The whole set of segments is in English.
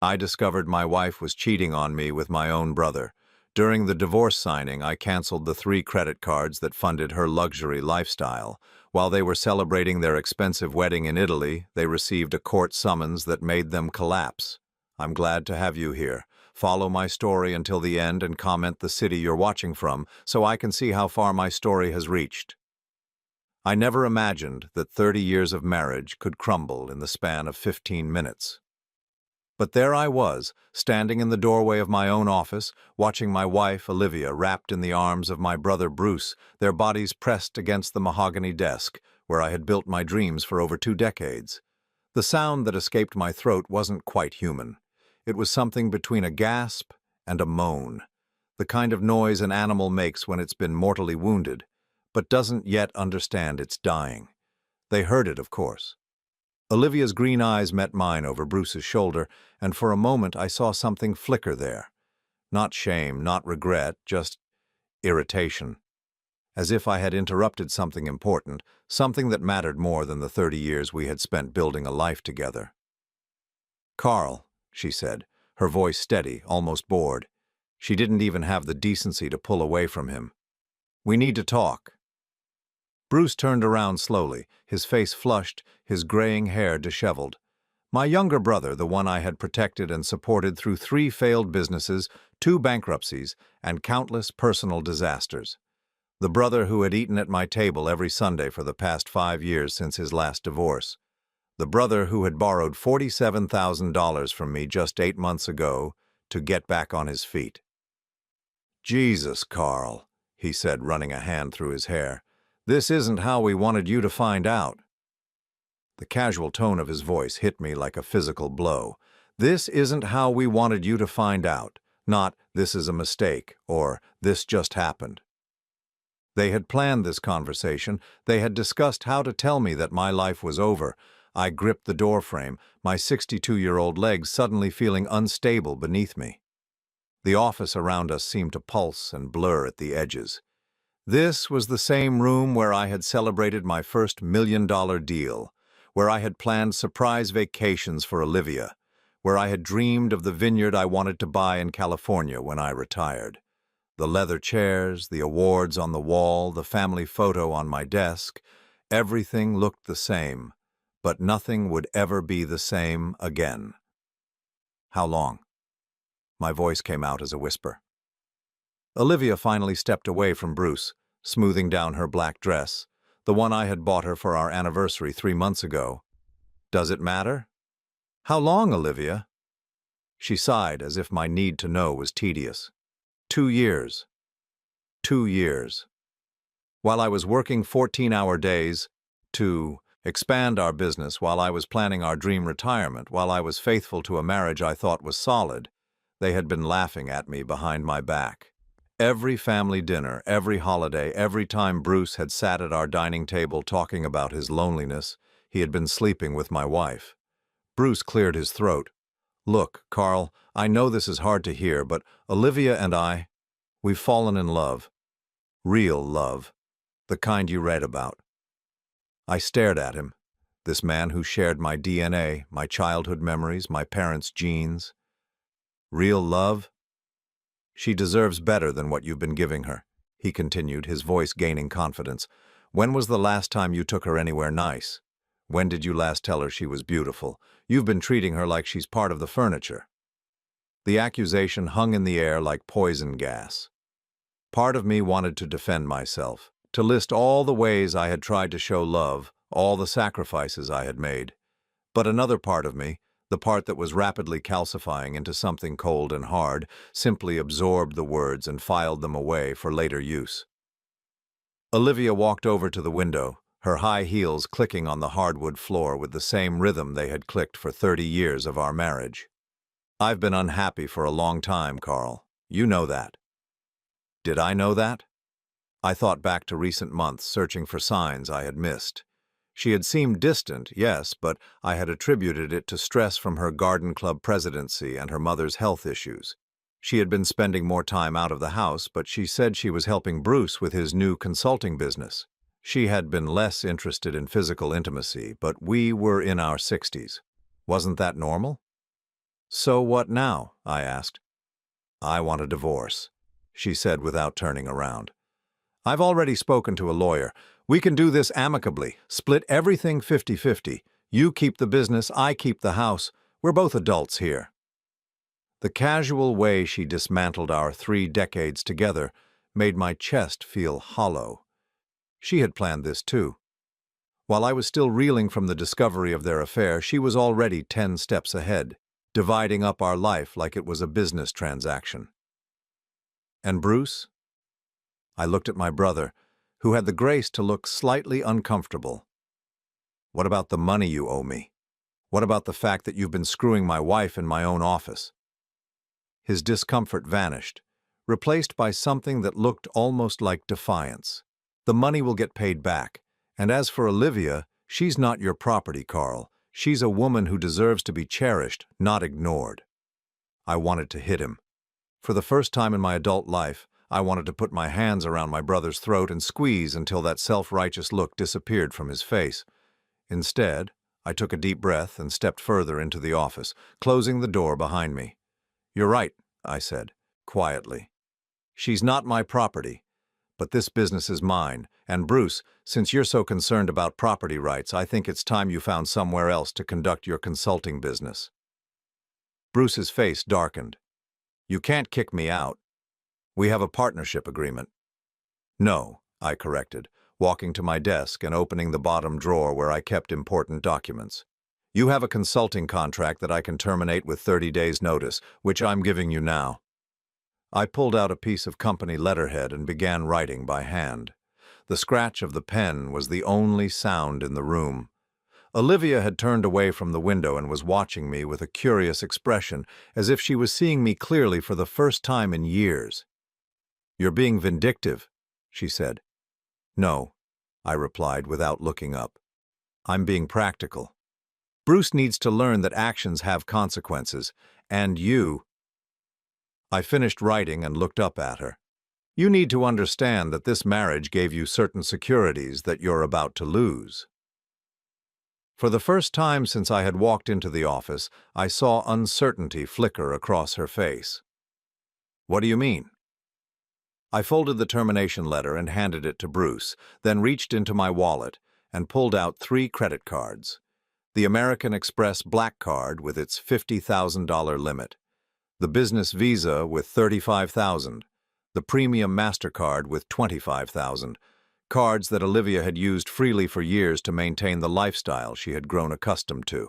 I discovered my wife was cheating on me with my own brother. During the divorce signing, I canceled the 3 credit cards that funded her luxury lifestyle. While they were celebrating their expensive wedding in Italy, they received a court summons that made them collapse. I'm glad to have you here. Follow my story until the end and comment the city you're watching from so I can see how far my story has reached. I never imagined that 30 years of marriage could crumble in the span of 15 minutes. But there I was, standing in the doorway of my own office, watching my wife, Olivia, wrapped in the arms of my brother Bruce, their bodies pressed against the mahogany desk, where I had built my dreams for over 2 decades. The sound that escaped my throat wasn't quite human. It was something between a gasp and a moan, the kind of noise an animal makes when it's been mortally wounded, but doesn't yet understand it's dying. They heard it, of course. Olivia's green eyes met mine over Bruce's shoulder, and for a moment I saw something flicker there. Not shame, not regret, just irritation. As if I had interrupted something important, something that mattered more than the 30 years we had spent building a life together. "Carl," she said, her voice steady, almost bored. She didn't even have the decency to pull away from him. "We need to talk." Bruce turned around slowly, his face flushed, his graying hair disheveled. My younger brother, the one I had protected and supported through 3 failed businesses, 2 bankruptcies, and countless personal disasters. The brother who had eaten at my table every Sunday for the past 5 years since his last divorce. The brother who had borrowed $47,000 from me just 8 months ago to get back on his feet. "Jesus, Carl," he said, running a hand through his hair. "This isn't how we wanted you to find out." The casual tone of his voice hit me like a physical blow. "This isn't how we wanted you to find out. Not, this is a mistake, or this just happened." They had planned this conversation. They had discussed how to tell me that my life was over. I gripped the doorframe, my 62-year-old legs suddenly feeling unstable beneath me. The office around us seemed to pulse and blur at the edges. This was the same room where I had celebrated my first $1 million deal, where I had planned surprise vacations for Olivia, where I had dreamed of the vineyard I wanted to buy in California when I retired. The leather chairs, the awards on the wall, the family photo on my desk, everything looked the same, but nothing would ever be the same again. "How long?" My voice came out as a whisper. Olivia finally stepped away from Bruce, smoothing down her black dress, the one I had bought her for our anniversary 3 months ago. "Does it matter?" "How long, Olivia?" She sighed as if my need to know was tedious. 2 years. 2 years. While I was working 14-hour days to expand our business, while I was planning our dream retirement, while I was faithful to a marriage I thought was solid, they had been laughing at me behind my back. Every family dinner, every holiday, every time Bruce had sat at our dining table talking about his loneliness, he had been sleeping with my wife. Bruce cleared his throat. "Look, Carl, I know this is hard to hear, but Olivia and we've fallen in love. Real love. The kind you read about." I stared at him, this man who shared my DNA, my childhood memories, my parents' genes. "Real love? She deserves better than what you've been giving her," he continued, his voice gaining confidence. "When was the last time you took her anywhere nice? When did you last tell her she was beautiful? You've been treating her like she's part of the furniture." The accusation hung in the air like poison gas. Part of me wanted to defend myself, to list all the ways I had tried to show love, all the sacrifices I had made. But another part of me, the part that was rapidly calcifying into something cold and hard, simply absorbed the words and filed them away for later use. Olivia walked over to the window, her high heels clicking on the hardwood floor with the same rhythm they had clicked for 30 years of our marriage. "I've been unhappy for a long time, Carl. You know that." Did I know that? I thought back to recent months, searching for signs I had missed. She had seemed distant, yes, but I had attributed it to stress from her garden club presidency and her mother's health issues. She had been spending more time out of the house, but she said she was helping Bruce with his new consulting business. She had been less interested in physical intimacy, but we were in our 60s. Wasn't that normal? So what now? I asked. I want a divorce, she said without turning around. I've already spoken to a lawyer. We can do this amicably, split everything 50-50. You keep the business, I keep the house. We're both adults here. The casual way she dismantled our 3 decades together made my chest feel hollow. She had planned this too. While I was still reeling from the discovery of their affair, she was already 10 steps ahead, dividing up our life like it was a business transaction. And Bruce? I looked at my brother, who had the grace to look slightly uncomfortable. What about the money you owe me? What about the fact that you've been screwing my wife in my own office? His discomfort vanished, replaced by something that looked almost like defiance. The money will get paid back. And as for Olivia, she's not your property, Carl. She's a woman who deserves to be cherished, not ignored. I wanted to hit him. For the first time in my adult life, I wanted to put my hands around my brother's throat and squeeze until that self-righteous look disappeared from his face. Instead, I took a deep breath and stepped further into the office, closing the door behind me. You're right, I said, quietly. She's not my property. But this business is mine, and Bruce, since you're so concerned about property rights, I think it's time you found somewhere else to conduct your consulting business. Bruce's face darkened. You can't kick me out. We have a partnership agreement. No, I corrected, walking to my desk and opening the bottom drawer where I kept important documents. You have a consulting contract that I can terminate with 30 days' notice, which I'm giving you now. I pulled out a piece of company letterhead and began writing by hand. The scratch of the pen was the only sound in the room. Olivia had turned away from the window and was watching me with a curious expression, as if she was seeing me clearly for the first time in years. You're being vindictive, she said. No, I replied without looking up. I'm being practical. Bruce needs to learn that actions have consequences, and you... I finished writing and looked up at her. You need to understand that this marriage gave you certain securities that you're about to lose. For the first time since I had walked into the office, I saw uncertainty flicker across her face. What do you mean? I folded the termination letter and handed it to Bruce, then reached into my wallet and pulled out 3 credit cards. The American Express Black Card with its $50,000 limit. The Business Visa with $35,000, the Premium MasterCard with $25,000, cards that Olivia had used freely for years to maintain the lifestyle she had grown accustomed to.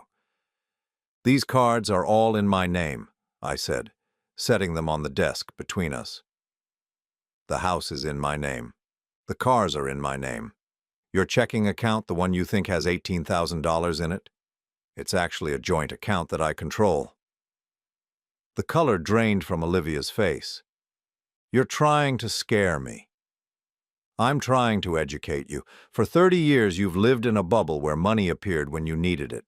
These cards are all in my name, I said, setting them on the desk between us. The house is in my name. The cars are in my name. Your checking account, the one you think has $18,000 in it, it's actually a joint account that I control. The color drained from Olivia's face. You're trying to scare me. I'm trying to educate you. For 30 years, you've lived in a bubble where money appeared when you needed it.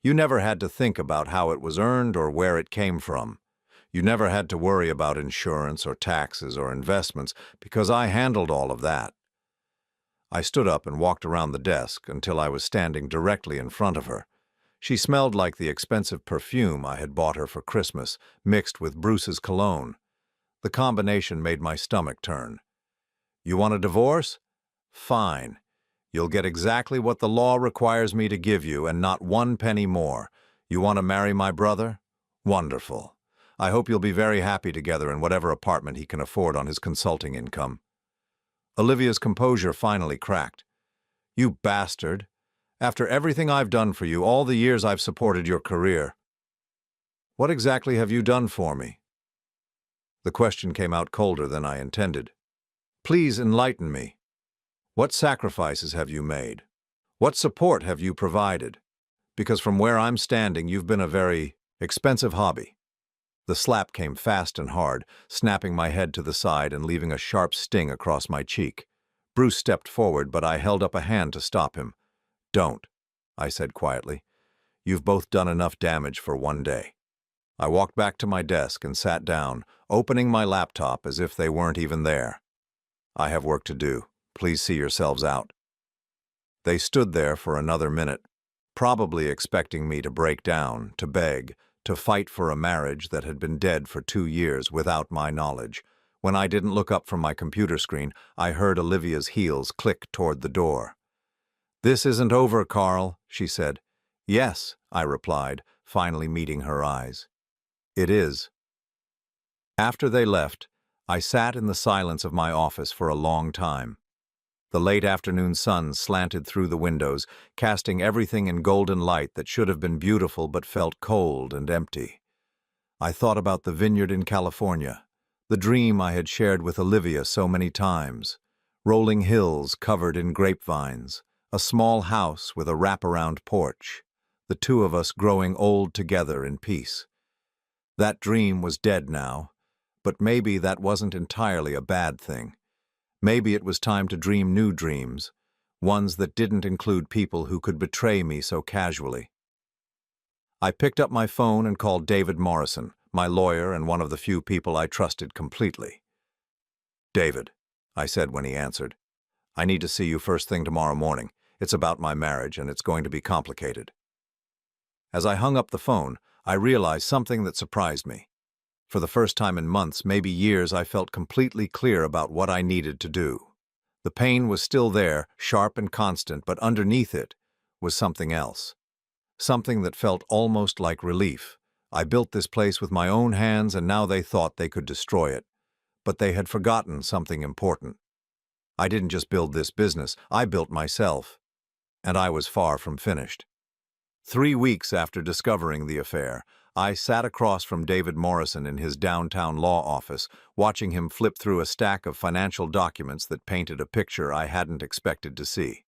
You never had to think about how it was earned or where it came from. You never had to worry about insurance or taxes or investments because I handled all of that. I stood up and walked around the desk until I was standing directly in front of her. She smelled like the expensive perfume I had bought her for Christmas, mixed with Bruce's cologne. The combination made my stomach turn. You want a divorce? Fine. You'll get exactly what the law requires me to give you and not 1 penny more. You want to marry my brother? Wonderful. I hope you'll be very happy together in whatever apartment he can afford on his consulting income. Olivia's composure finally cracked. You bastard. After everything I've done for you, all the years I've supported your career. What exactly have you done for me? The question came out colder than I intended. Please enlighten me. What sacrifices have you made? What support have you provided? Because from where I'm standing, you've been a very expensive hobby. The slap came fast and hard, snapping my head to the side and leaving a sharp sting across my cheek. Bruce stepped forward, but I held up a hand to stop him. Don't, I said quietly. You've both done enough damage for one day. I walked back to my desk and sat down, opening my laptop as if they weren't even there. I have work to do. Please see yourselves out. They stood there for another minute, probably expecting me to break down, to beg, to fight for a marriage that had been dead for 2 years without my knowledge. When I didn't look up from my computer screen, I heard Olivia's heels click toward the door. "This isn't over, Carl," she said. "Yes," I replied, finally meeting her eyes. "It is." After they left, I sat in the silence of my office for a long time. The late afternoon sun slanted through the windows, casting everything in golden light that should have been beautiful but felt cold and empty. I thought about the vineyard in California, the dream I had shared with Olivia so many times, rolling hills covered in grapevines, a small house with a wraparound porch, the two of us growing old together in peace. That dream was dead now, but maybe that wasn't entirely a bad thing. Maybe it was time to dream new dreams, ones that didn't include people who could betray me so casually. I picked up my phone and called David Morrison, my lawyer and one of the few people I trusted completely. "David," I said when he answered, "I need to see you first thing tomorrow morning. It's about my marriage, and it's going to be complicated." As I hung up the phone, I realized something that surprised me. For the first time in months, maybe years, I felt completely clear about what I needed to do. The pain was still there, sharp and constant, but underneath it was something else. Something that felt almost like relief. I built this place with my own hands, and now they thought they could destroy it. But they had forgotten something important. I didn't just build this business, I built myself. And I was far from finished. 3 weeks after discovering the affair, I sat across from David Morrison in his downtown law office, watching him flip through a stack of financial documents that painted a picture I hadn't expected to see.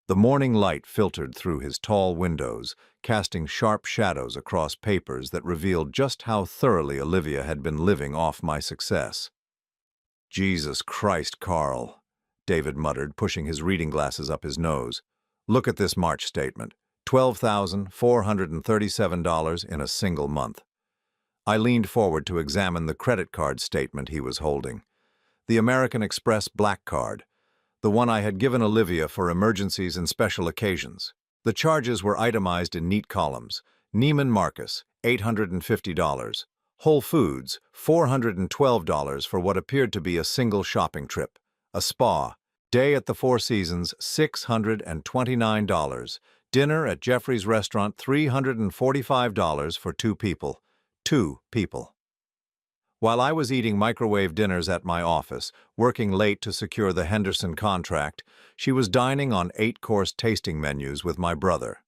The morning light filtered through his tall windows, casting sharp shadows across papers that revealed just how thoroughly Olivia had been living off my success. "Jesus Christ, Carl," David muttered, pushing his reading glasses up his nose. "Look at this March statement. $12,437 in a single month." I leaned forward to examine the credit card statement he was holding. The American Express Black Card, the one I had given Olivia for emergencies and special occasions. The charges were itemized in neat columns. Neiman Marcus, $850. Whole Foods, $412 for what appeared to be a single shopping trip. A spa, day at the Four Seasons, $629. Dinner at Jeffrey's restaurant, $345 for 2 people. 2 people. While I was eating microwave dinners at my office, working late to secure the Henderson contract, she was dining on 8-course tasting menus with my brother.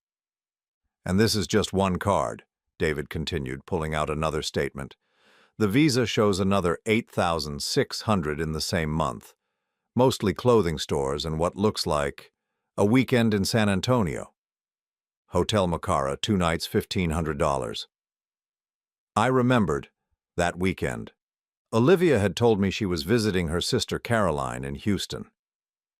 "And this is just one card," David continued, pulling out another statement. "The Visa shows another $8,600 in the same month. Mostly clothing stores and what looks like a weekend in San Antonio. Hotel Macara, 2 nights, $1,500. I remembered that weekend. Olivia had told me she was visiting her sister Caroline in Houston.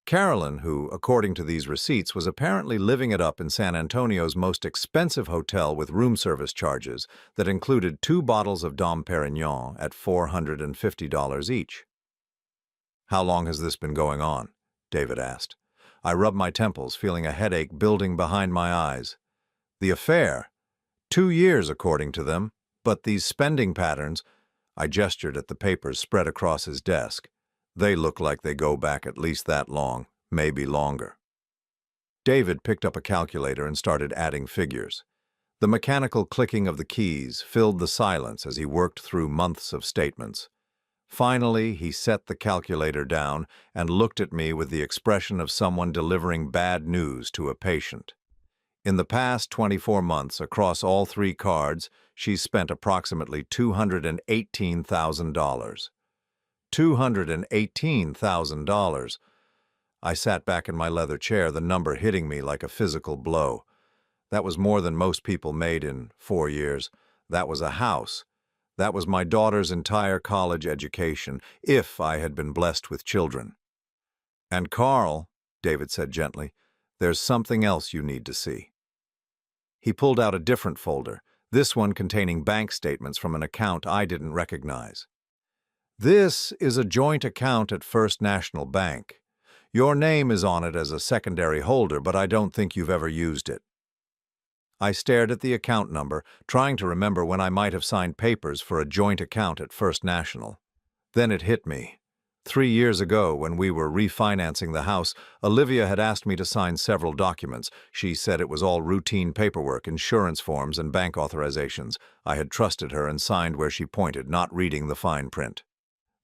Carolyn, who, according to these receipts, was apparently living it up in San Antonio's most expensive hotel with room service charges that included 2 bottles of Dom Perignon at $450 each. "How long has this been going on?" David asked. I rubbed my temples, feeling a headache building behind my eyes. The affair? 2 years, according to them, but these spending patterns— I gestured at the papers spread across his desk. "They look like they go back at least that long, maybe longer." David picked up a calculator and started adding figures. The mechanical clicking of the keys filled the silence as he worked through months of statements. Finally, he set the calculator down and looked at me with the expression of someone delivering bad news to a patient. In the past 24 months, across all 3 cards, she's spent approximately $218,000. $218,000. I sat back in my leather chair, the number hitting me like a physical blow. That was more than most people made in 4 years. That was a house. That was my daughter's entire college education, if I had been blessed with children. "And Carl," David said gently, "there's something else you need to see." He pulled out a different folder, this one containing bank statements from an account I didn't recognize. "This is a joint account at First National Bank. Your name is on it as a secondary holder, but I don't think you've ever used it." I stared at the account number, trying to remember when I might have signed papers for a joint account at First National. Then it hit me. 3 years ago, when we were refinancing the house, Olivia had asked me to sign several documents. She said it was all routine paperwork, insurance forms, and bank authorizations. I had trusted her and signed where she pointed, not reading the fine print.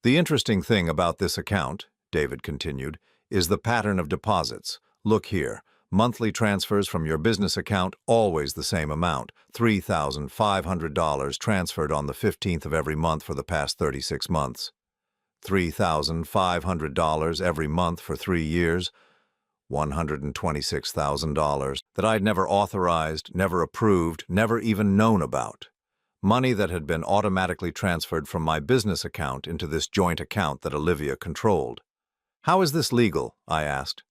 The interesting thing about this account, David continued, is the pattern of deposits. Look here. Monthly transfers from your business account, always the same amount, $3,500 transferred on the 15th of every month for the past 36 months. $3,500 every month for 3 years, $126,000 that I'd never authorized, never approved, never even known about. Money that had been automatically transferred from my business account into this joint account that Olivia controlled. How is this legal? I asked.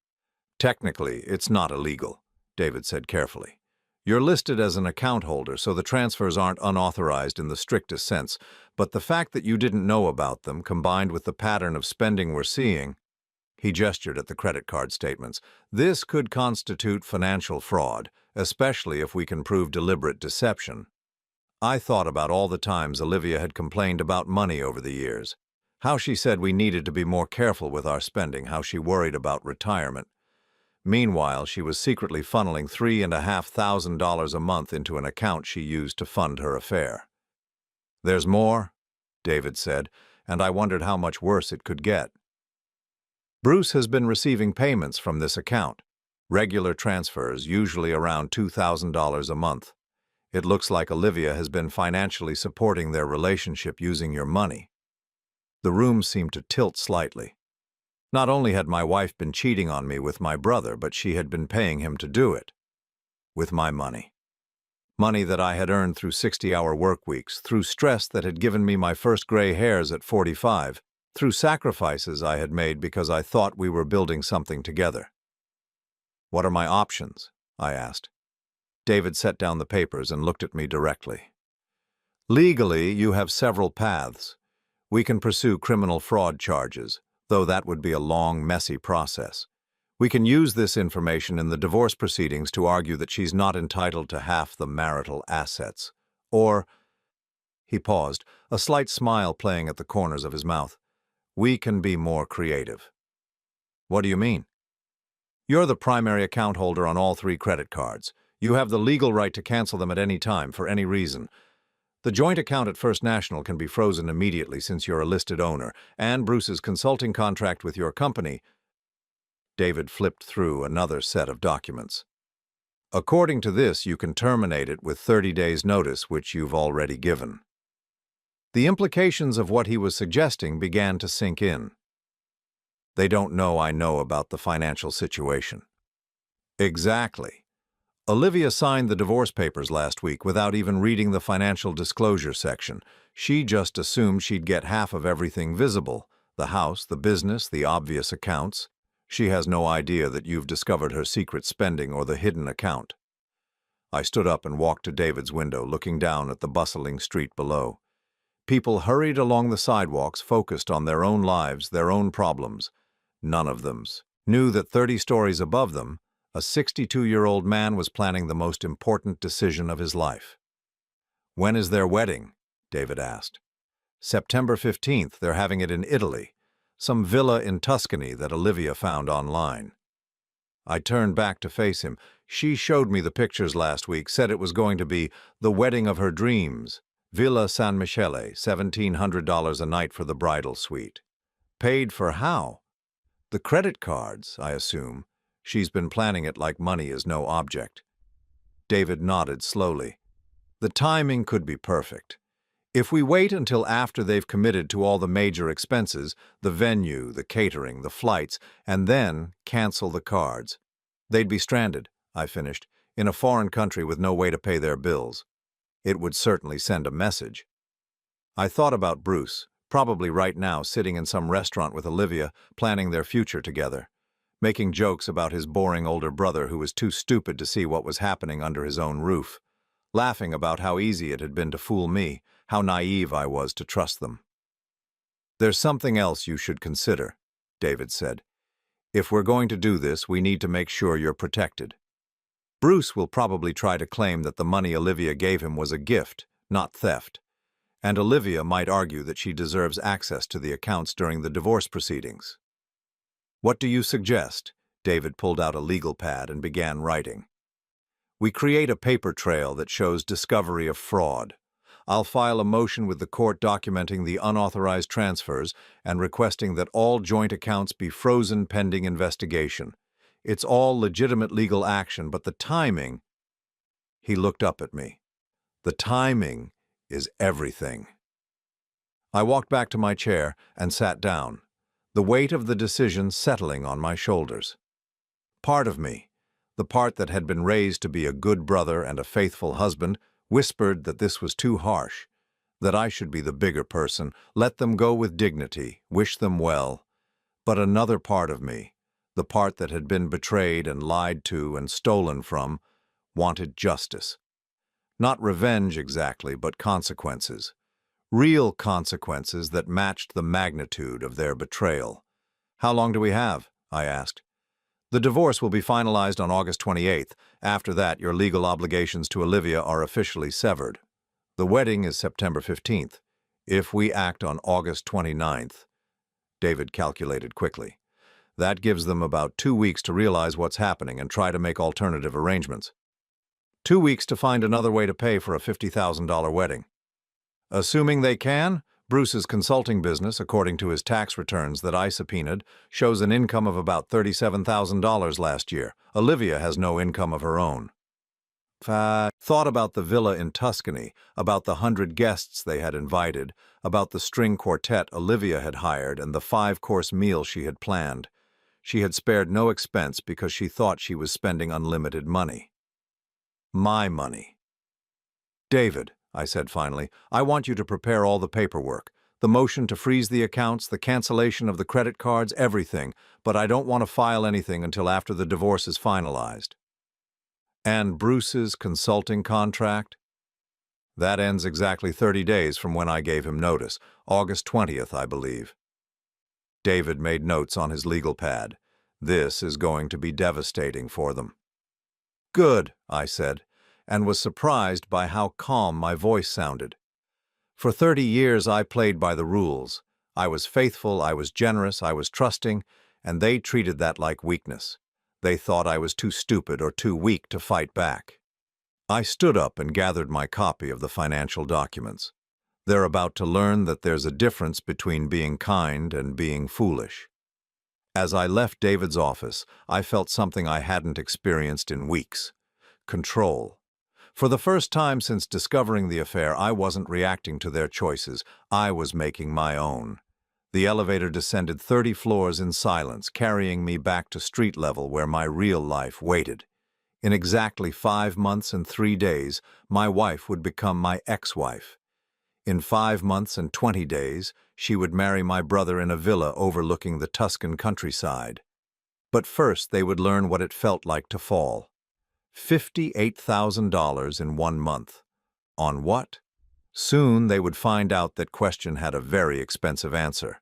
Technically, it's not illegal, David said carefully. You're listed as an account holder, so the transfers aren't unauthorized in the strictest sense, but the fact that you didn't know about them, combined with the pattern of spending we're seeing, he gestured at the credit card statements, this could constitute financial fraud, especially if we can prove deliberate deception. I thought about all the times Olivia had complained about money over the years, how she said we needed to be more careful with our spending, how she worried about retirement. Meanwhile, she was secretly funneling $3,500 a month into an account she used to fund her affair. There's more, David said, and I wondered how much worse it could get. Bruce has been receiving payments from this account, regular transfers, usually around $2,000 a month. It looks like Olivia has been financially supporting their relationship using your money. The room seemed to tilt slightly. Not only had my wife been cheating on me with my brother, but she had been paying him to do it. With my money. Money that I had earned through 60-hour work weeks, through stress that had given me my first gray hairs at 45, through sacrifices I had made because I thought we were building something together. What are my options? I asked. David set down the papers and looked at me directly. Legally, you have several paths. We can pursue criminal fraud charges, though that would be a long, messy process. We can use this information in the divorce proceedings to argue that she's not entitled to half the marital assets. Or, he paused, a slight smile playing at the corners of his mouth, we can be more creative. What do you mean? You're the primary account holder on all 3 credit cards. You have the legal right to cancel them at any time, for any reason. The joint account at First National can be frozen immediately since you're a listed owner, and Bruce's consulting contract with your company. David flipped through another set of documents. According to this, you can terminate it with 30 days' notice, which you've already given. The implications of what he was suggesting began to sink in. They don't know I know about the financial situation. Exactly. Olivia signed the divorce papers last week without even reading the financial disclosure section. She just assumed she'd get half of everything visible, the house, the business, the obvious accounts. She has no idea that you've discovered her secret spending or the hidden account. I stood up and walked to David's window, looking down at the bustling street below. People hurried along the sidewalks, focused on their own lives, their own problems. None of them knew that 30 stories above them, a 62-year-old man was planning the most important decision of his life. When is their wedding? David asked. September 15th, they're having it in Italy, some villa in Tuscany that Olivia found online. I turned back to face him. She showed me the pictures last week, said it was going to be the wedding of her dreams. Villa San Michele, $1,700 a night for the bridal suite. Paid for how? The credit cards, I assume. She's been planning it like money is no object. David nodded slowly. The timing could be perfect. If we wait until after they've committed to all the major expenses, the venue, the catering, the flights, and then cancel the cards, they'd be stranded, I finished, in a foreign country with no way to pay their bills. It would certainly send a message. I thought about Bruce, probably right now sitting in some restaurant with Olivia, planning their future together, making jokes about his boring older brother who was too stupid to see what was happening under his own roof, laughing about how easy it had been to fool me, how naive I was to trust them. There's something else you should consider, David said. If we're going to do this, we need to make sure you're protected. Bruce will probably try to claim that the money Olivia gave him was a gift, not theft, and Olivia might argue that she deserves access to the accounts during the divorce proceedings. What do you suggest? David pulled out a legal pad and began writing. We create a paper trail that shows discovery of fraud. I'll file a motion with the court documenting the unauthorized transfers and requesting that all joint accounts be frozen pending investigation. It's all legitimate legal action, but the timing— He looked up at me. The timing is everything. I walked back to my chair and sat down, the weight of the decision settling on my shoulders. Part of me, the part that had been raised to be a good brother and a faithful husband, whispered that this was too harsh, that I should be the bigger person, let them go with dignity, wish them well. But another part of me, the part that had been betrayed and lied to and stolen from, wanted justice. Not revenge exactly, but consequences. Real consequences that matched the magnitude of their betrayal. How long do we have? I asked. The divorce will be finalized on August 28th. After that, your legal obligations to Olivia are officially severed. The wedding is September 15th. If we act on August 29th, David calculated quickly. That gives them about 2 weeks to realize what's happening and try to make alternative arrangements. 2 weeks to find another way to pay for a $50,000 wedding. Assuming they can, Bruce's consulting business, according to his tax returns that I subpoenaed, shows an income of about $37,000 last year. Olivia has no income of her own. Thought about the villa in Tuscany, about the 100 guests they had invited, about the string quartet Olivia had hired and the 5-course meal she had planned. She had spared no expense because she thought she was spending unlimited money. My money. David, I said finally, I want you to prepare all the paperwork, the motion to freeze the accounts, the cancellation of the credit cards, everything, but I don't want to file anything until after the divorce is finalized. And Bruce's consulting contract? That ends exactly 30 days from when I gave him notice, August 20th, I believe. David made notes on his legal pad. This is going to be devastating for them. Good, I said, and was surprised by how calm my voice sounded. For 30 years I played by the rules. I was faithful, I was generous, I was trusting, and they treated that like weakness. They thought I was too stupid or too weak to fight back. I stood up and gathered my copy of the financial documents. They're about to learn that there's a difference between being kind and being foolish. As I left David's office, I felt something I hadn't experienced in weeks. Control. For the first time since discovering the affair, I wasn't reacting to their choices. I was making my own. The elevator descended 30 floors in silence, carrying me back to street level where my real life waited. In exactly 5 months and 3 days, my wife would become my ex-wife. In 5 months and 20 days, she would marry my brother in a villa overlooking the Tuscan countryside. But first they would learn what it felt like to fall. $58,000 in 1 month. On what? Soon they would find out that question had a very expensive answer.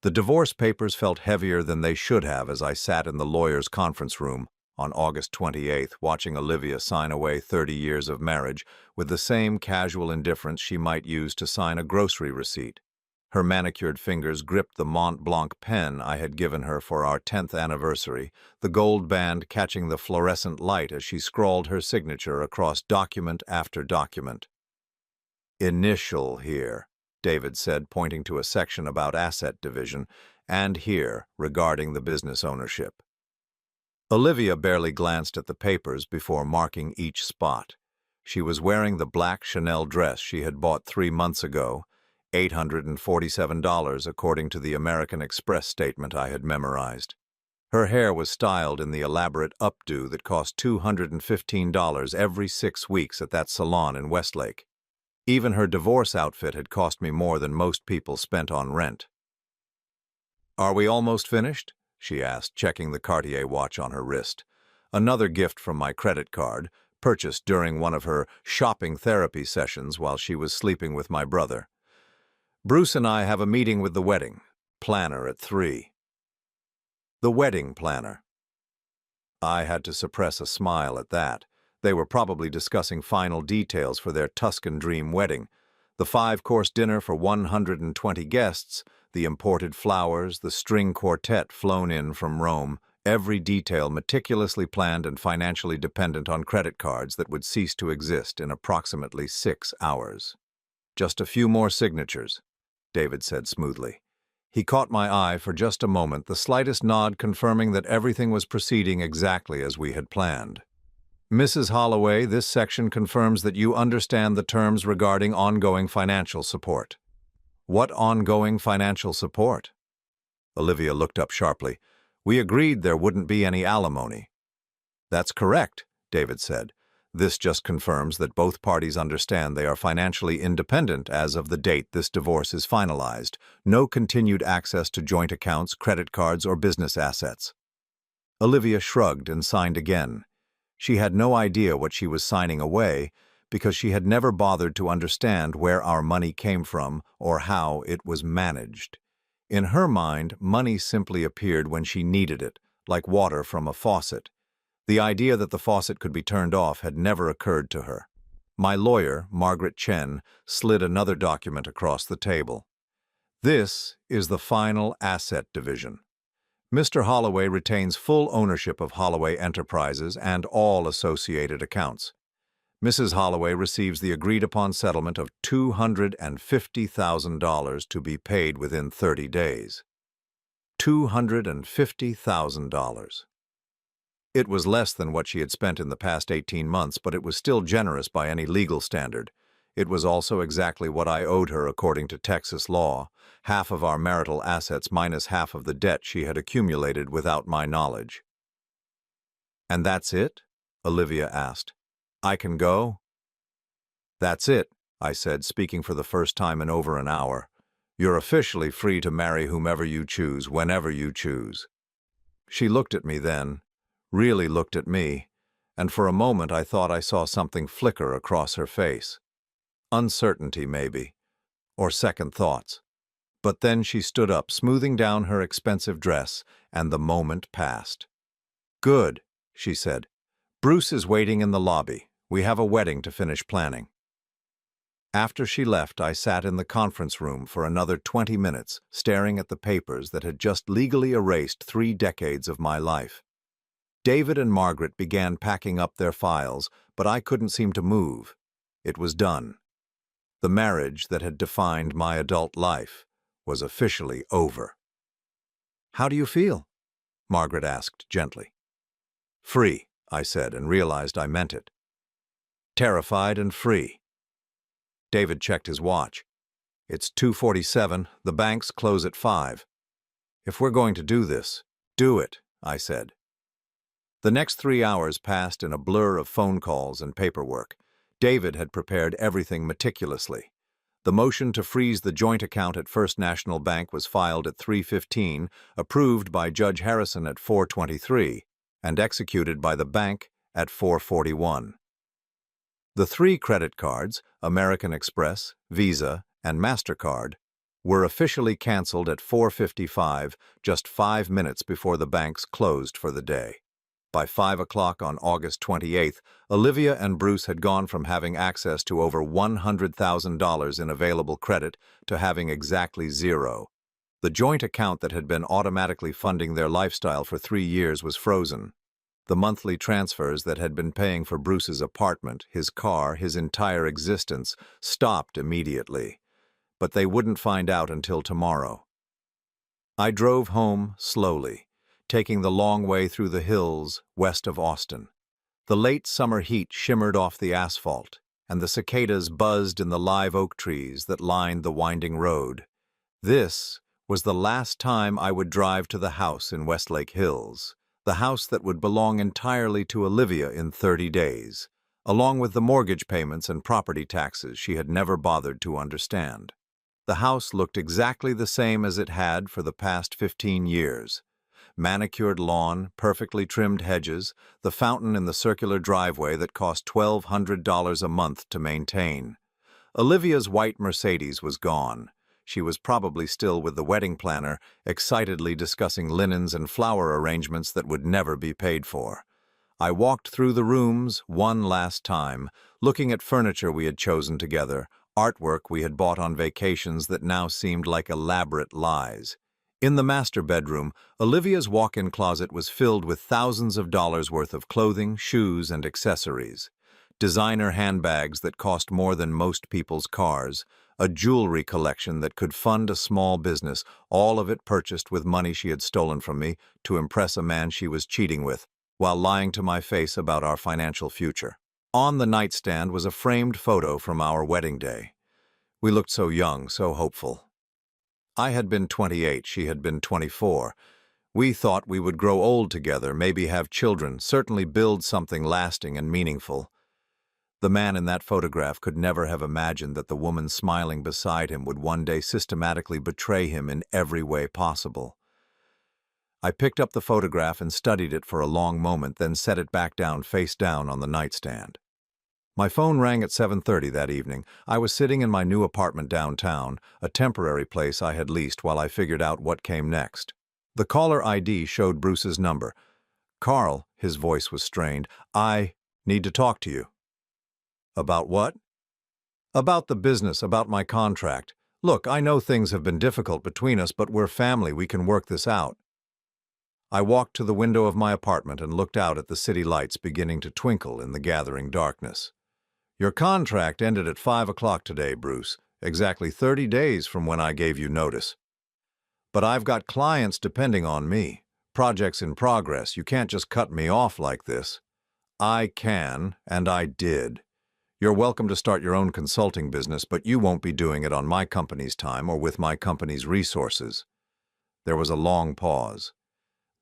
The divorce papers felt heavier than they should have as I sat in the lawyer's conference room on August 28th, watching Olivia sign away 30 years of marriage with the same casual indifference she might use to sign a grocery receipt. Her manicured fingers gripped the Mont Blanc pen I had given her for our 10th anniversary, the gold band catching the fluorescent light as she scrawled her signature across document after document. Initial here, David said, pointing to a section about asset division, and here, regarding the business ownership. Olivia barely glanced at the papers before marking each spot. She was wearing the black Chanel dress she had bought 3 months ago, $847 according to the American Express statement I had memorized. Her hair was styled in the elaborate updo that cost $215 every 6 weeks at that salon in Westlake. Even her divorce outfit had cost me more than most people spent on rent. "Are we almost finished?" she asked, checking the Cartier watch on her wrist. Another gift from my credit card, purchased during one of her shopping therapy sessions while she was sleeping with my brother. "Bruce and I have a meeting with the wedding planner at 3. The wedding planner. I had to suppress a smile at that. They were probably discussing final details for their Tuscan dream wedding. The 5-course dinner for 120 guests, the imported flowers, the string quartet flown in from Rome, every detail meticulously planned and financially dependent on credit cards that would cease to exist in approximately 6 hours. "Just a few more signatures," David said smoothly. He caught my eye for just a moment, the slightest nod confirming that everything was proceeding exactly as we had planned. "Mrs. Holloway, this section confirms that you understand the terms regarding ongoing financial support." "What ongoing financial support?" Olivia looked up sharply. "We agreed there wouldn't be any alimony." "That's correct," David said. "This just confirms that both parties understand they are financially independent as of the date this divorce is finalized. No continued access to joint accounts, credit cards, or business assets." Olivia shrugged and signed again. She had no idea what she was signing away because she had never bothered to understand where our money came from or how it was managed. In her mind, money simply appeared when she needed it, like water from a faucet. The idea that the faucet could be turned off had never occurred to her. My lawyer, Margaret Chen, slid another document across the table. "This is the final asset division. Mr. Holloway retains full ownership of Holloway Enterprises and all associated accounts. Mrs. Holloway receives the agreed-upon settlement of $250,000 to be paid within 30 days. $250,000. It was less than what she had spent in the past 18 months, but it was still generous by any legal standard. It was also exactly what I owed her according to Texas law, half of our marital assets minus half of the debt she had accumulated without my knowledge. "And that's it?" Olivia asked. "I can go?" "That's it," I said, speaking for the first time in over an hour. "You're officially free to marry whomever you choose, whenever you choose." She looked at me then, really looked at me, and for a moment I thought I saw something flicker across her face. Uncertainty, maybe, or second thoughts. But then she stood up, smoothing down her expensive dress, and the moment passed. "Good," she said. "Bruce is waiting in the lobby. We have a wedding to finish planning." After she left, I sat in the conference room for another 20 minutes, staring at the papers that had just legally erased 3 decades of my life. David and Margaret began packing up their files, but I couldn't seem to move. It was done. The marriage that had defined my adult life was officially over. "How do you feel?" Margaret asked gently. "Free," I said, and realized I meant it. "Terrified and free." David checked his watch. "It's 2:47. The banks close at 5. If we're going to do this, do it," I said. The next 3 hours passed in a blur of phone calls and paperwork. David had prepared everything meticulously. The motion to freeze the joint account at First National Bank was filed at 3:15, approved by Judge Harrison at 4:23, and executed by the bank at 4:41. The 3 credit cards, American Express, Visa, and MasterCard, were officially canceled at 4:55, just 5 minutes before the banks closed for the day. By 5 o'clock on August 28th, Olivia and Bruce had gone from having access to over $100,000 in available credit to having exactly 0. The joint account that had been automatically funding their lifestyle for 3 years was frozen. The monthly transfers that had been paying for Bruce's apartment, his car, his entire existence, stopped immediately. But they wouldn't find out until tomorrow. I drove home slowly, taking the long way through the hills west of Austin. The late summer heat shimmered off the asphalt, and the cicadas buzzed in the live oak trees that lined the winding road. This was the last time I would drive to the house in Westlake Hills, the house that would belong entirely to Olivia in 30 days, along with the mortgage payments and property taxes she had never bothered to understand. The house looked exactly the same as it had for the past 15 years. Manicured lawn, perfectly trimmed hedges, the fountain in the circular driveway that cost $1,200 a month to maintain. Olivia's white Mercedes was gone. She was probably still with the wedding planner, excitedly discussing linens and flower arrangements that would never be paid for. I walked through the rooms one last time, looking at furniture we had chosen together, artwork we had bought on vacations that now seemed like elaborate lies. In the master bedroom, Olivia's walk-in closet was filled with thousands of dollars worth of clothing, shoes, and accessories. Designer handbags that cost more than most people's cars, a jewelry collection that could fund a small business, all of it purchased with money she had stolen from me to impress a man she was cheating with, while lying to my face about our financial future. On the nightstand was a framed photo from our wedding day. We looked so young, so hopeful. I had been 28, she had been 24. We thought we would grow old together, maybe have children, certainly build something lasting and meaningful. The man in that photograph could never have imagined that the woman smiling beside him would one day systematically betray him in every way possible. I picked up the photograph and studied it for a long moment, then set it back down, face down on the nightstand. My phone rang at 7:30 that evening. I was sitting in my new apartment downtown, a temporary place I had leased while I figured out what came next. The caller ID showed Bruce's number. "Carl," his voice was strained, "I need to talk to you." "About what?" "About the business, about my contract. Look, I know things have been difficult between us, but we're family, we can work this out." I walked to the window of my apartment and looked out at the city lights beginning to twinkle in the gathering darkness. "Your contract ended at 5 o'clock today, Bruce, exactly 30 days from when I gave you notice. But I've got clients depending on me, projects in progress. You can't just cut me off like this." "I can, and I did. You're welcome to start your own consulting business, but you won't be doing it on my company's time or with my company's resources." There was a long pause.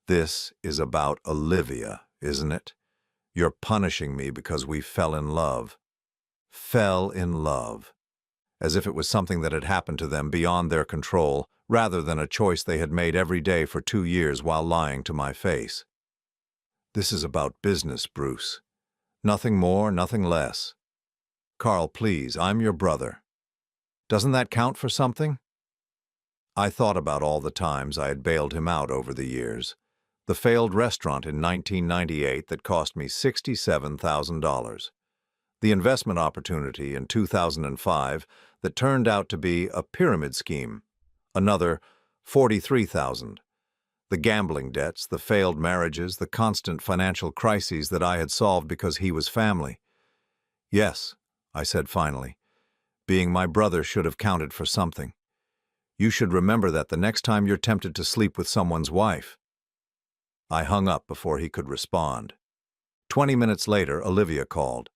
"This is about Olivia, isn't it? You're punishing me because we fell in love." Fell in love. As if it was something that had happened to them beyond their control, rather than a choice they had made every day for 2 years while lying to my face. "This is about business, Bruce. Nothing more, nothing less. Carl, please, I'm your brother. Doesn't that count for something?" I thought about all the times I had bailed him out over the years. The failed restaurant in 1998 that cost me $67,000. The investment opportunity in 2005 that turned out to be a pyramid scheme. Another $43,000. The gambling debts, the failed marriages, the constant financial crises that I had solved because he was family. "Yes," I said finally, "being my brother should have counted for something. You should remember that the next time you're tempted to sleep with someone's wife." I hung up before he could respond. 20 minutes later, Olivia called.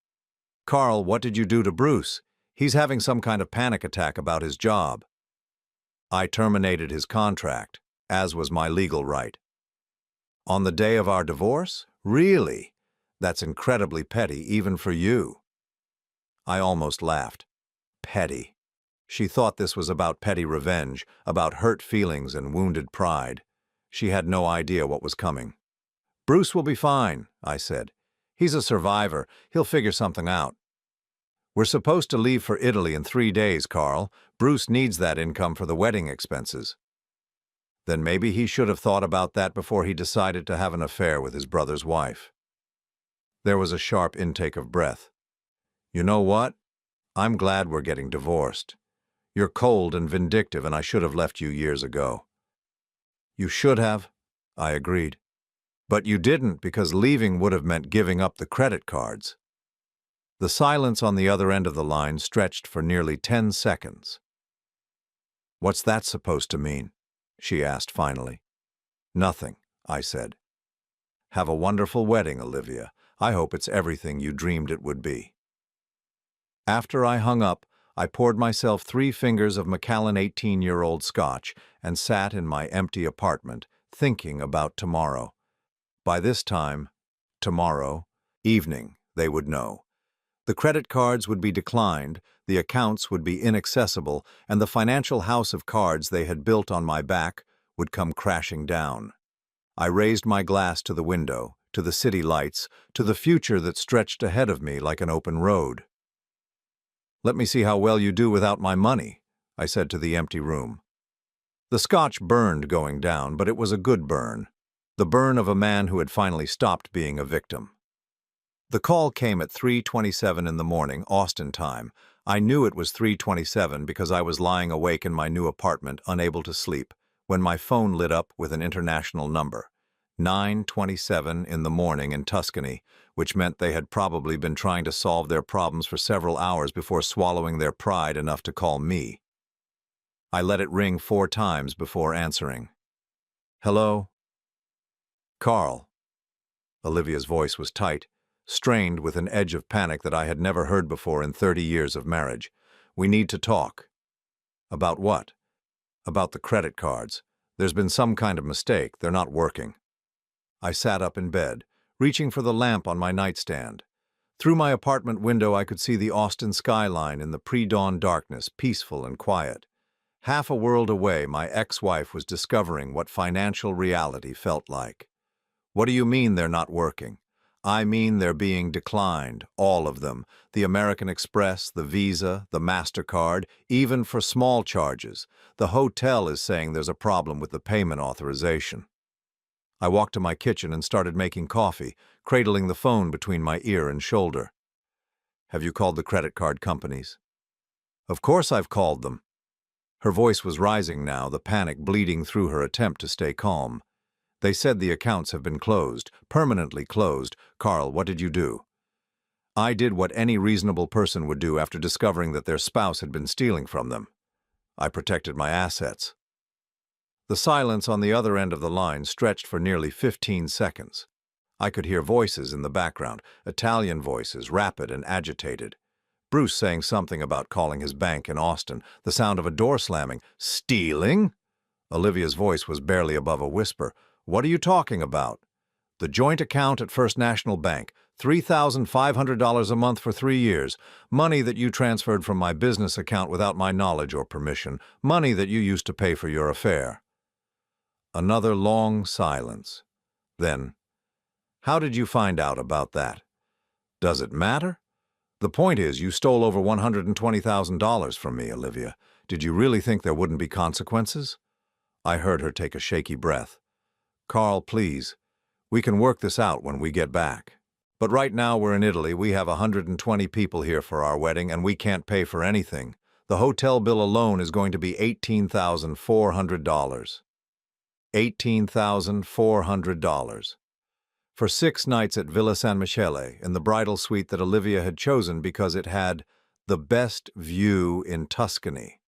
"Carl, what did you do to Bruce? He's having some kind of panic attack about his job." "I terminated his contract, as was my legal right." "On the day of our divorce? Really? That's incredibly petty, even for you." I almost laughed. Petty. She thought this was about petty revenge, about hurt feelings and wounded pride. She had no idea what was coming. "Bruce will be fine," I said. "He's a survivor. He'll figure something out." "We're supposed to leave for Italy in 3 days, Carl. Bruce needs that income for the wedding expenses." Then maybe he should have thought about that before he decided to have an affair with his brother's wife. There was a sharp intake of breath. "You know what? I'm glad we're getting divorced. You're cold and vindictive, and I should have left you years ago." "You should have," I agreed. "But you didn't, because leaving would have meant giving up the credit cards." The silence on the other end of the line stretched for nearly 10 seconds. "What's that supposed to mean?" she asked finally. "Nothing," I said. "Have a wonderful wedding, Olivia. I hope it's everything you dreamed it would be." After I hung up, I poured myself 3 fingers of Macallan 18-year-old scotch and sat in my empty apartment, thinking about tomorrow. By this time, tomorrow, evening, they would know. The credit cards would be declined, the accounts would be inaccessible, and the financial house of cards they had built on my back would come crashing down. I raised my glass to the window, to the city lights, to the future that stretched ahead of me like an open road. "Let me see how well you do without my money," I said to the empty room. The scotch burned going down, but it was a good burn. The burn of a man who had finally stopped being a victim. The call came at 3:27 in the morning, Austin time. I knew it was 3:27 because I was lying awake in my new apartment, unable to sleep, when my phone lit up with an international number. 9:27 in the morning in Tuscany, which meant they had probably been trying to solve their problems for several hours before swallowing their pride enough to call me. I let it ring 4 times before answering. Hello? Carl. Olivia's voice was tight, strained with an edge of panic that I had never heard before in 30 years of marriage. We need to talk. About what? About the credit cards. There's been some kind of mistake. They're not working. I sat up in bed, reaching for the lamp on my nightstand. Through my apartment window, I could see the Austin skyline in the pre-dawn darkness, peaceful and quiet. Half a world away, my ex-wife was discovering what financial reality felt like. What do you mean they're not working? I mean they're being declined, all of them. The American Express, the Visa, the MasterCard, even for small charges. The hotel is saying there's a problem with the payment authorization. I walked to my kitchen and started making coffee, cradling the phone between my ear and shoulder. Have you called the credit card companies? Of course I've called them. Her voice was rising now, the panic bleeding through her attempt to stay calm. They said the accounts have been closed, permanently closed. Carl, what did you do? I did what any reasonable person would do after discovering that their spouse had been stealing from them. I protected my assets. The silence on the other end of the line stretched for nearly 15 seconds. I could hear voices in the background, Italian voices, rapid and agitated. Bruce saying something about calling his bank in Austin, the sound of a door slamming. Stealing? Olivia's voice was barely above a whisper. What are you talking about? The joint account at First National Bank, $3,500 a month for 3 years, money that you transferred from my business account without my knowledge or permission, money that you used to pay for your affair. Another long silence. Then, how did you find out about that? Does it matter? The point is, you stole over $120,000 from me, Olivia. Did you really think there wouldn't be consequences? I heard her take a shaky breath. Carl, please. We can work this out when we get back. But right now we're in Italy. We have 120 people here for our wedding, and we can't pay for anything. The hotel bill alone is going to be $18,400. $18,400. For 6 nights at Villa San Michele, in the bridal suite that Olivia had chosen because it had the best view in Tuscany.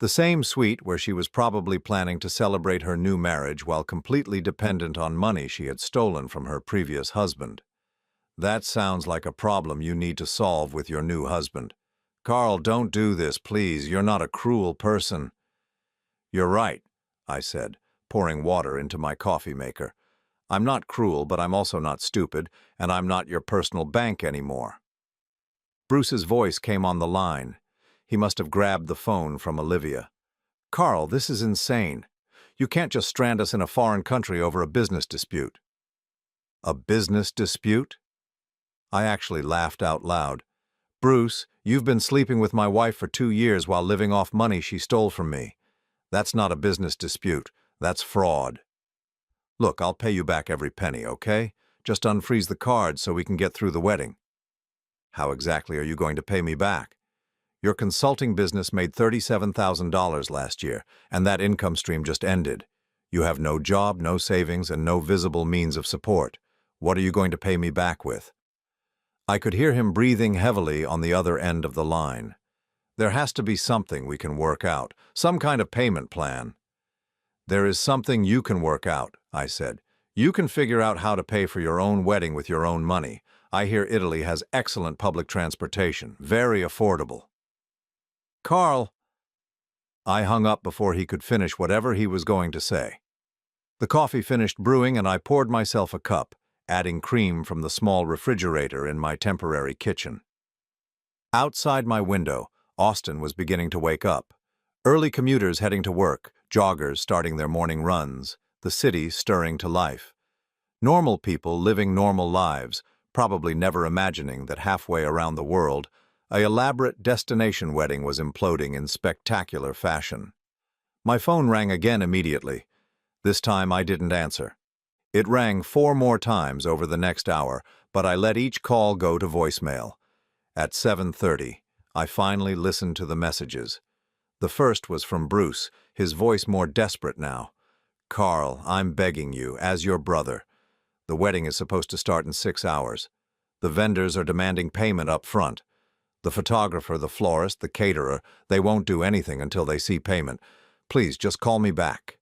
The same suite where she was probably planning to celebrate her new marriage while completely dependent on money she had stolen from her previous husband. That sounds like a problem you need to solve with your new husband. Carl, don't do this, please. You're not a cruel person. You're right, I said, pouring water into my coffee maker. I'm not cruel, but I'm also not stupid, and I'm not your personal bank anymore. Bruce's voice came on the line. He must have grabbed the phone from Olivia. Carl, this is insane. You can't just strand us in a foreign country over a business dispute. A business dispute? I actually laughed out loud. Bruce, you've been sleeping with my wife for 2 years while living off money she stole from me. That's not a business dispute. That's fraud. Look, I'll pay you back every penny, okay? Just unfreeze the cards so we can get through the wedding. How exactly are you going to pay me back? Your consulting business made $37,000 last year, and that income stream just ended. You have no job, no savings, and no visible means of support. What are you going to pay me back with? I could hear him breathing heavily on the other end of the line. There has to be something we can work out, some kind of payment plan. There is something you can work out, I said. You can figure out how to pay for your own wedding with your own money. I hear Italy has excellent public transportation, very affordable. Carl. I hung up before he could finish whatever he was going to say. The coffee finished brewing and I poured myself a cup, adding cream from the small refrigerator in my temporary kitchen. Outside my window, Austin was beginning to wake up. Early commuters heading to work, joggers starting their morning runs, the city stirring to life. Normal people living normal lives, probably never imagining that halfway around the world, an elaborate destination wedding was imploding in spectacular fashion. My phone rang again immediately. This time I didn't answer. It rang 4 more times over the next hour, but I let each call go to voicemail. At 7:30, I finally listened to the messages. The first was from Bruce, his voice more desperate now. "Carl, I'm begging you, as your brother. The wedding is supposed to start in 6 hours. The vendors are demanding payment up front. The photographer, the florist, the caterer, they won't do anything until they see payment. Please, just call me back."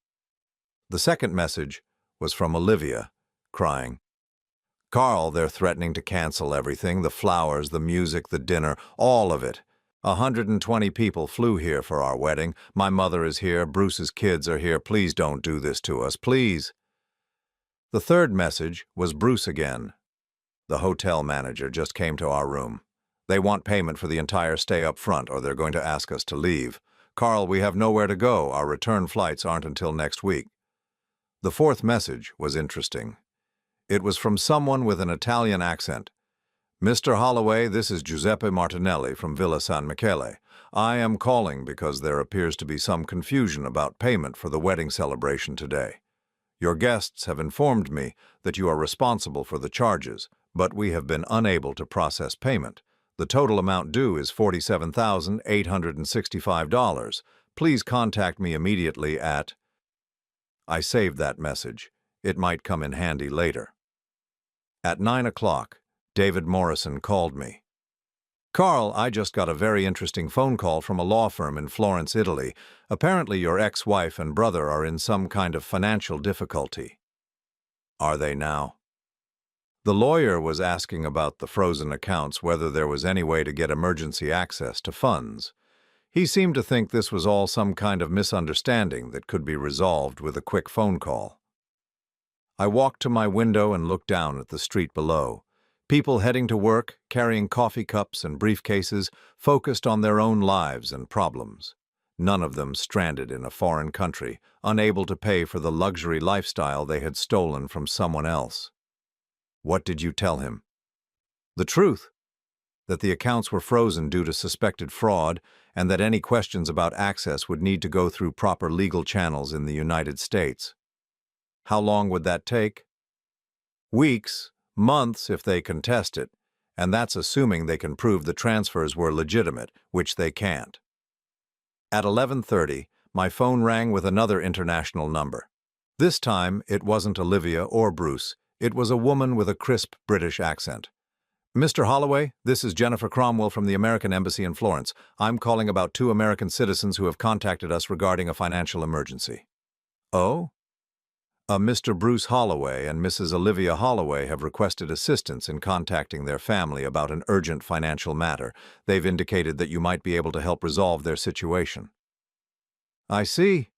The second message was from Olivia, crying, "Carl, they're threatening to cancel everything, the flowers, the music, the dinner, all of it. 120 people flew here for our wedding. My mother is here, Bruce's kids are here. Please don't do this to us, please." The third message was Bruce again. "The hotel manager just came to our room. They want payment for the entire stay up front, or they're going to ask us to leave. Carl, we have nowhere to go. Our return flights aren't until next week." The fourth message was interesting. It was from someone with an Italian accent. "Mr. Holloway, this is Giuseppe Martinelli from Villa San Michele. I am calling because there appears to be some confusion about payment for the wedding celebration today. Your guests have informed me that you are responsible for the charges, but we have been unable to process payment. The total amount due is $47,865. Please contact me immediately at—" I saved that message. It might come in handy later. At 9 o'clock, David Morrison called me. "Carl, I just got a very interesting phone call from a law firm in Florence, Italy. Apparently your ex-wife and brother are in some kind of financial difficulty." "Are they now?" The lawyer was asking about the frozen accounts, whether there was any way to get emergency access to funds. He seemed to think this was all some kind of misunderstanding that could be resolved with a quick phone call. I walked to my window and looked down at the street below. People heading to work, carrying coffee cups and briefcases, focused on their own lives and problems. None of them stranded in a foreign country, unable to pay for the luxury lifestyle they had stolen from someone else. What did you tell him? The truth, that the accounts were frozen due to suspected fraud, and that any questions about access would need to go through proper legal channels in the United States. How long would that take? Weeks, months if they contest it, and that's assuming they can prove the transfers were legitimate, which they can't. At 11:30, my phone rang with another international number. This time, it wasn't Olivia or Bruce. It was a woman with a crisp British accent. "Mr. Holloway, this is Jennifer Cromwell from the American Embassy in Florence. I'm calling about 2 American citizens who have contacted us regarding a financial emergency." "Oh?" Mr. Bruce Holloway and Mrs. Olivia Holloway have requested assistance in contacting their family about an urgent financial matter. They've indicated that you might be able to help resolve their situation." "I see.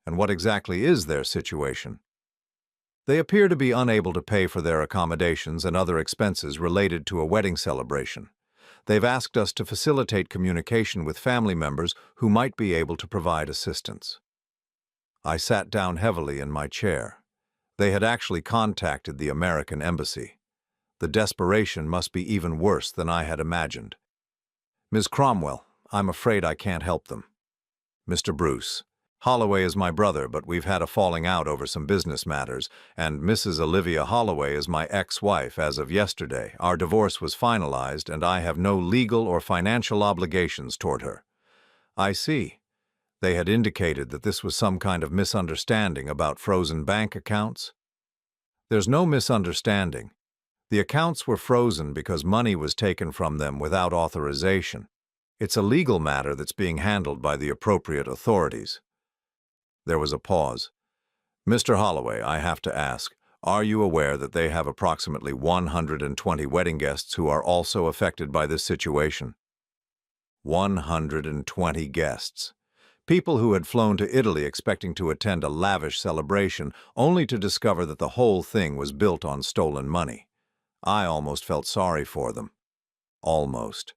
And what exactly is their situation?" "They appear to be unable to pay for their accommodations and other expenses related to a wedding celebration. They've asked us to facilitate communication with family members who might be able to provide assistance." I sat down heavily in my chair. They had actually contacted the American Embassy. The desperation must be even worse than I had imagined. "Ms. Cromwell, I'm afraid I can't help them." "Mr. Bruce, Holloway is my brother, but we've had a falling out over some business matters, and Mrs. Olivia Holloway is my ex-wife as of yesterday. Our divorce was finalized, and I have no legal or financial obligations toward her." "I see. They had indicated that this was some kind of misunderstanding about frozen bank accounts?" "There's no misunderstanding. The accounts were frozen because money was taken from them without authorization. It's a legal matter that's being handled by the appropriate authorities." There was a pause. "Mr. Holloway, I have to ask, are you aware that they have approximately 120 wedding guests who are also affected by this situation?" 120 guests. People who had flown to Italy expecting to attend a lavish celebration, only to discover that the whole thing was built on stolen money. I almost felt sorry for them. Almost.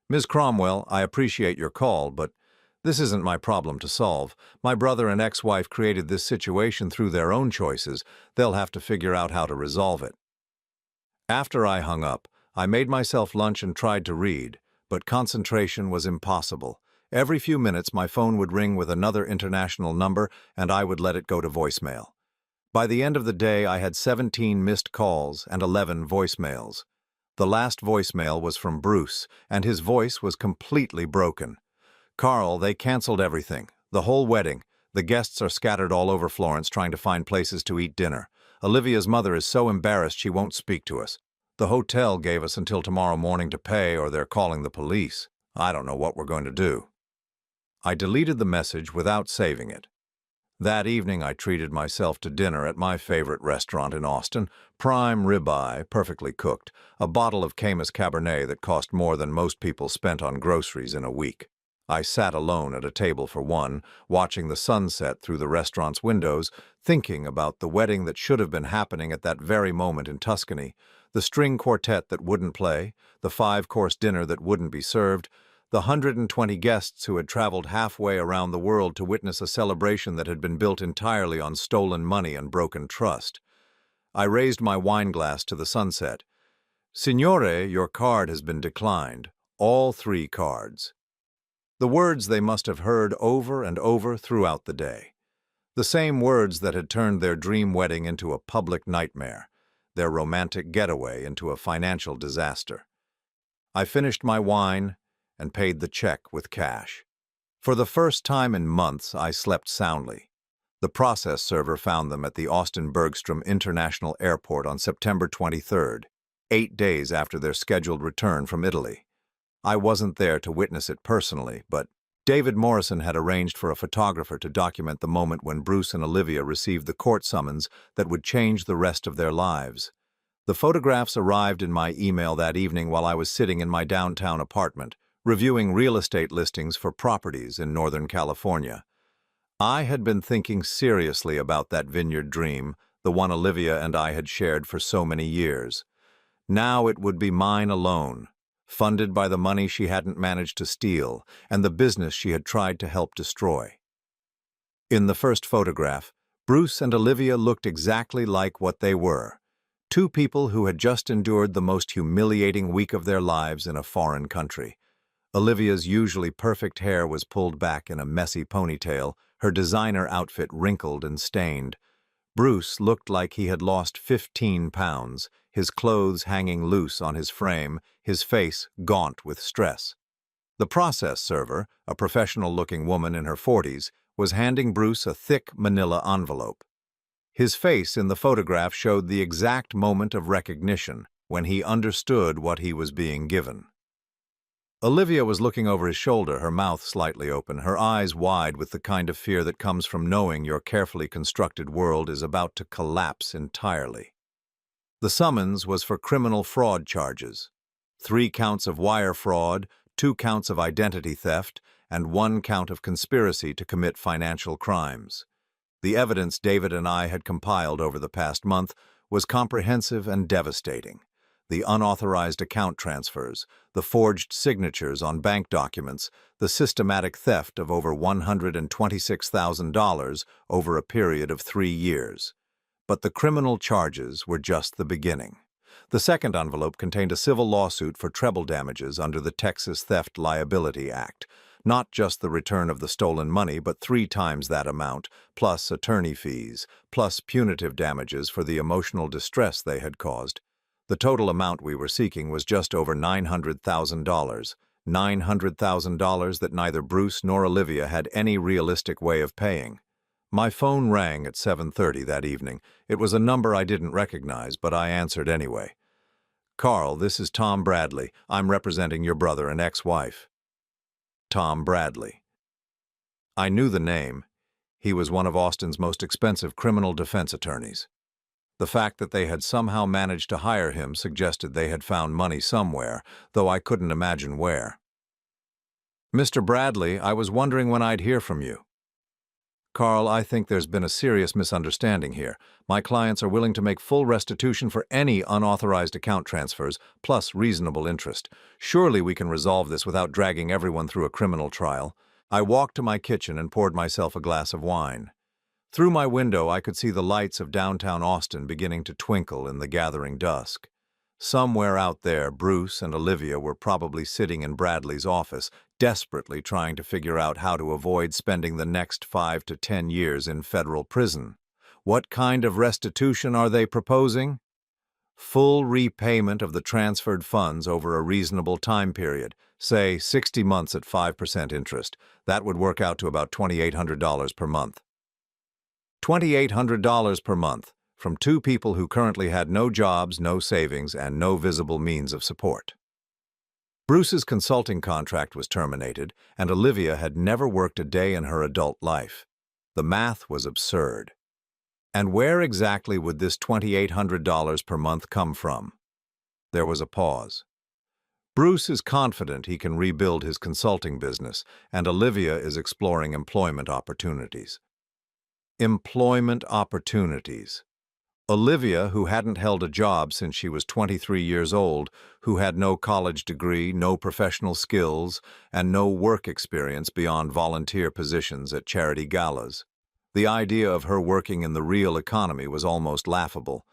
"Ms. Cromwell, I appreciate your call, but this isn't my problem to solve. My brother and ex-wife created this situation through their own choices. They'll have to figure out how to resolve it." After I hung up, I made myself lunch and tried to read, but concentration was impossible. Every few minutes, my phone would ring with another international number, and I would let it go to voicemail. By the end of the day, I had 17 missed calls and 11 voicemails. The last voicemail was from Bruce, and his voice was completely broken. "Carl, they canceled everything. The whole wedding. The guests are scattered all over Florence trying to find places to eat dinner. Olivia's mother is so embarrassed she won't speak to us. The hotel gave us until tomorrow morning to pay, or they're calling the police. I don't know what we're going to do." I deleted the message without saving it. That evening, I treated myself to dinner at my favorite restaurant in Austin, prime ribeye, perfectly cooked, a bottle of Caymus Cabernet that cost more than most people spent on groceries in a week. I sat alone at a table for one, watching the sunset through the restaurant's windows, thinking about the wedding that should have been happening at that very moment in Tuscany, the string quartet that wouldn't play, the five-course dinner that wouldn't be served, the 120 guests who had traveled halfway around the world to witness a celebration that had been built entirely on stolen money and broken trust. I raised my wine glass to the sunset. "Signore, your card has been declined. All 3 cards." The words they must have heard over and over throughout the day. The same words that had turned their dream wedding into a public nightmare, their romantic getaway into a financial disaster. I finished my wine and paid the check with cash. For the first time in months, I slept soundly. The process server found them at the Austin Bergstrom International Airport on September 23rd, 8 days after their scheduled return from Italy. I wasn't there to witness it personally, but David Morrison had arranged for a photographer to document the moment when Bruce and Olivia received the court summons that would change the rest of their lives. The photographs arrived in my email that evening while I was sitting in my downtown apartment, reviewing real estate listings for properties in Northern California. I had been thinking seriously about that vineyard dream, the one Olivia and I had shared for so many years. Now it would be mine alone, funded by the money she hadn't managed to steal and the business she had tried to help destroy. In the first photograph, Bruce and Olivia looked exactly like what they were, 2 people who had just endured the most humiliating week of their lives in a foreign country. Olivia's usually perfect hair was pulled back in a messy ponytail, her designer outfit wrinkled and stained. Bruce looked like he had lost 15 pounds, his clothes hanging loose on his frame, his face gaunt with stress. The process server, a professional-looking woman in her 40s, was handing Bruce a thick manila envelope. His face in the photograph showed the exact moment of recognition, when he understood what he was being given. Olivia was looking over his shoulder, her mouth slightly open, her eyes wide with the kind of fear that comes from knowing your carefully constructed world is about to collapse entirely. The summons was for criminal fraud charges. 3 counts of wire fraud, 2 counts of identity theft, and 1 count of conspiracy to commit financial crimes. The evidence David and I had compiled over the past month was comprehensive and devastating. The unauthorized account transfers, the forged signatures on bank documents, the systematic theft of over $126,000 over a period of 3 years. But the criminal charges were just the beginning. The second envelope contained a civil lawsuit for treble damages under the Texas Theft Liability Act, not just the return of the stolen money, but 3 times that amount, plus attorney fees, plus punitive damages for the emotional distress they had caused. The total amount we were seeking was just over $900,000, $900,000 that neither Bruce nor Olivia had any realistic way of paying. My phone rang at 7:30 that evening. It was a number I didn't recognize, but I answered anyway. "Carl, this is Tom Bradley. I'm representing your brother and ex-wife." Tom Bradley. I knew the name. He was one of Austin's most expensive criminal defense attorneys. The fact that they had somehow managed to hire him suggested they had found money somewhere, though I couldn't imagine where. "Mr. Bradley, I was wondering when I'd hear from you." "Carl, I think there's been a serious misunderstanding here. My clients are willing to make full restitution for any unauthorized account transfers, plus reasonable interest. Surely we can resolve this without dragging everyone through a criminal trial." I walked to my kitchen and poured myself a glass of wine. Through my window, I could see the lights of downtown Austin beginning to twinkle in the gathering dusk. Somewhere out there, Bruce and Olivia were probably sitting in Bradley's office, desperately trying to figure out how to avoid spending the next 5 to 10 years in federal prison. What kind of restitution are they proposing? Full repayment of the transferred funds over a reasonable time period, say 60 months at 5% interest. That would work out to about $2,800 per month. $2,800 per month from two people who currently had no jobs, no savings, and no visible means of support. Bruce's consulting contract was terminated, and Olivia had never worked a day in her adult life. The math was absurd. And where exactly would this $2,800 per month come from? There was a pause. Bruce is confident he can rebuild his consulting business, and Olivia is exploring employment opportunities. Employment opportunities. Olivia, who hadn't held a job since she was 23 years old, who had no college degree, no professional skills, and no work experience beyond volunteer positions at charity galas. The idea of her working in the real economy was almost laughable.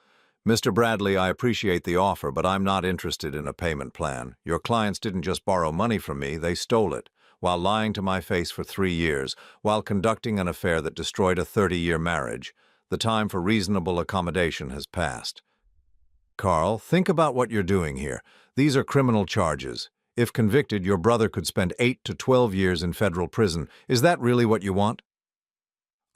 "Mr. Bradley, I appreciate the offer, but I'm not interested in a payment plan. Your clients didn't just borrow money from me, they stole it, while lying to my face for 3 years, while conducting an affair that destroyed a 30-year marriage. The time for reasonable accommodation has passed." Carl, think about what you're doing here. These are criminal charges. If convicted, your brother could spend 8 to 12 years in federal prison. Is that really what you want?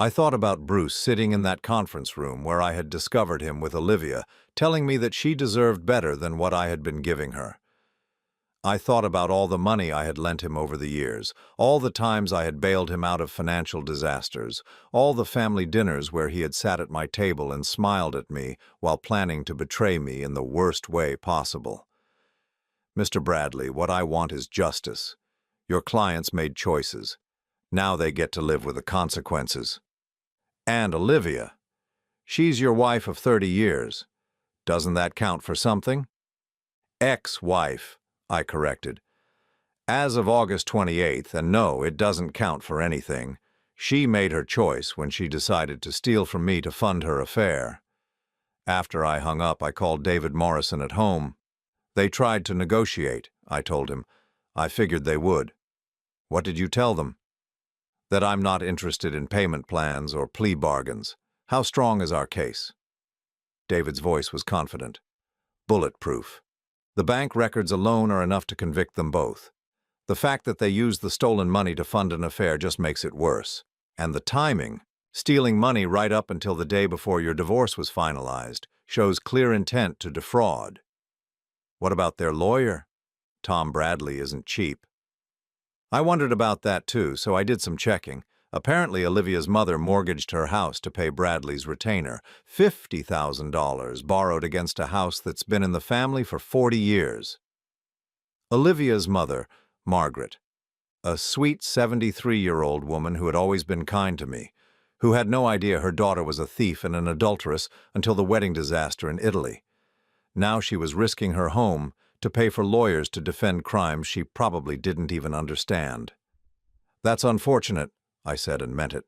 I thought about Bruce sitting in that conference room where I had discovered him with Olivia, telling me that she deserved better than what I had been giving her. I thought about all the money I had lent him over the years, all the times I had bailed him out of financial disasters, all the family dinners where he had sat at my table and smiled at me while planning to betray me in the worst way possible. "Mr. Bradley, what I want is justice. Your clients made choices. Now they get to live with the consequences. And Olivia, she's your wife of 30 years. Doesn't that count for something?" "Ex-wife," I corrected. "As of August 28th, and no, it doesn't count for anything. She made her choice when she decided to steal from me to fund her affair." After I hung up, I called David Morrison at home. "They tried to negotiate," I told him. "I figured they would." "What did you tell them?" "That I'm not interested in payment plans or plea bargains. How strong is our case?" David's voice was confident. "Bulletproof. The bank records alone are enough to convict them both. The fact that they used the stolen money to fund an affair just makes it worse. And the timing, stealing money right up until the day before your divorce was finalized, shows clear intent to defraud." "What about their lawyer? Tom Bradley isn't cheap." "I wondered about that too, so I did some checking. Apparently, Olivia's mother mortgaged her house to pay Bradley's retainer, $50,000 borrowed against a house that's been in the family for 40 years. Olivia's mother, Margaret, a sweet 73-year-old woman who had always been kind to me, who had no idea her daughter was a thief and an adulteress until the wedding disaster in Italy. Now she was risking her home to pay for lawyers to defend crimes she probably didn't even understand. "That's unfortunate," I said and meant it.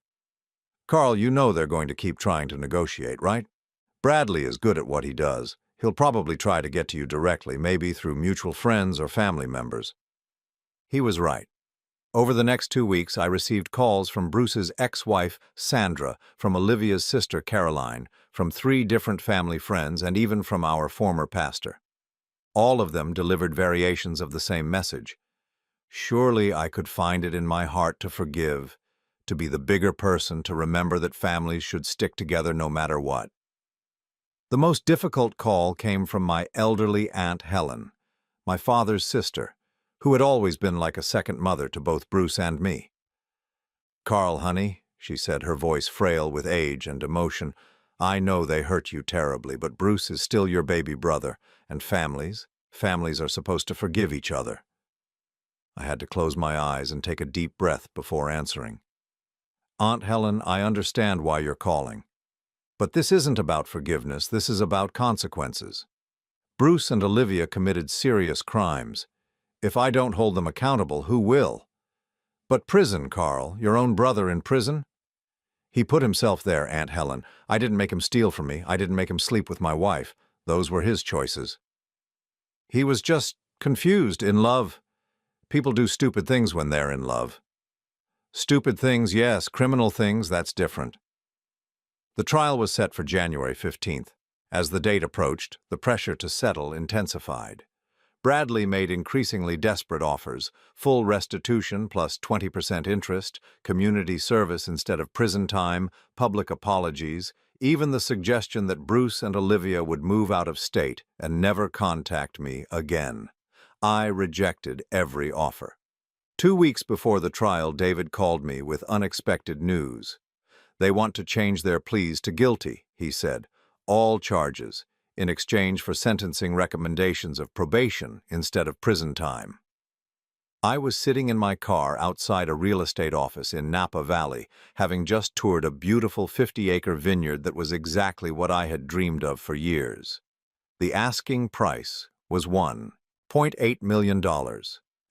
"Carl, you know they're going to keep trying to negotiate, right? Bradley is good at what he does. He'll probably try to get to you directly, maybe through mutual friends or family members." He was right. Over the next 2 weeks, I received calls from Bruce's ex-wife, Sandra, from Olivia's sister, Caroline, from 3 different family friends, and even from our former pastor. All of them delivered variations of the same message. Surely I could find it in my heart to forgive, to be the bigger person, to remember that families should stick together no matter what. The most difficult call came from my elderly Aunt Helen, my father's sister, who had always been like a second mother to both Bruce and me. "Carl, honey," she said, her voice frail with age and emotion, "I know they hurt you terribly, but Bruce is still your baby brother, and families are supposed to forgive each other." I had to close my eyes and take a deep breath before answering. "Aunt Helen, I understand why you're calling. But this isn't about forgiveness, this is about consequences. Bruce and Olivia committed serious crimes. If I don't hold them accountable, who will? But prison, Carl, your own brother in prison? He put himself there, Aunt Helen. I didn't make him steal from me. I didn't make him sleep with my wife. Those were his choices. He was just confused, in love. People do stupid things when they're in love." "Stupid things, yes. Criminal things, that's different." The trial was set for January 15th. As the date approached, the pressure to settle intensified. Bradley made increasingly desperate offers: full restitution plus 20% interest, community service instead of prison time, public apologies, even the suggestion that Bruce and Olivia would move out of state and never contact me again. I rejected every offer. 2 weeks before the trial, David called me with unexpected news. "They want to change their pleas to guilty," he said, "all charges, in exchange for sentencing recommendations of probation instead of prison time." I was sitting in my car outside a real estate office in Napa Valley, having just toured a beautiful 50-acre vineyard that was exactly what I had dreamed of for years. The asking price was $1.8 million.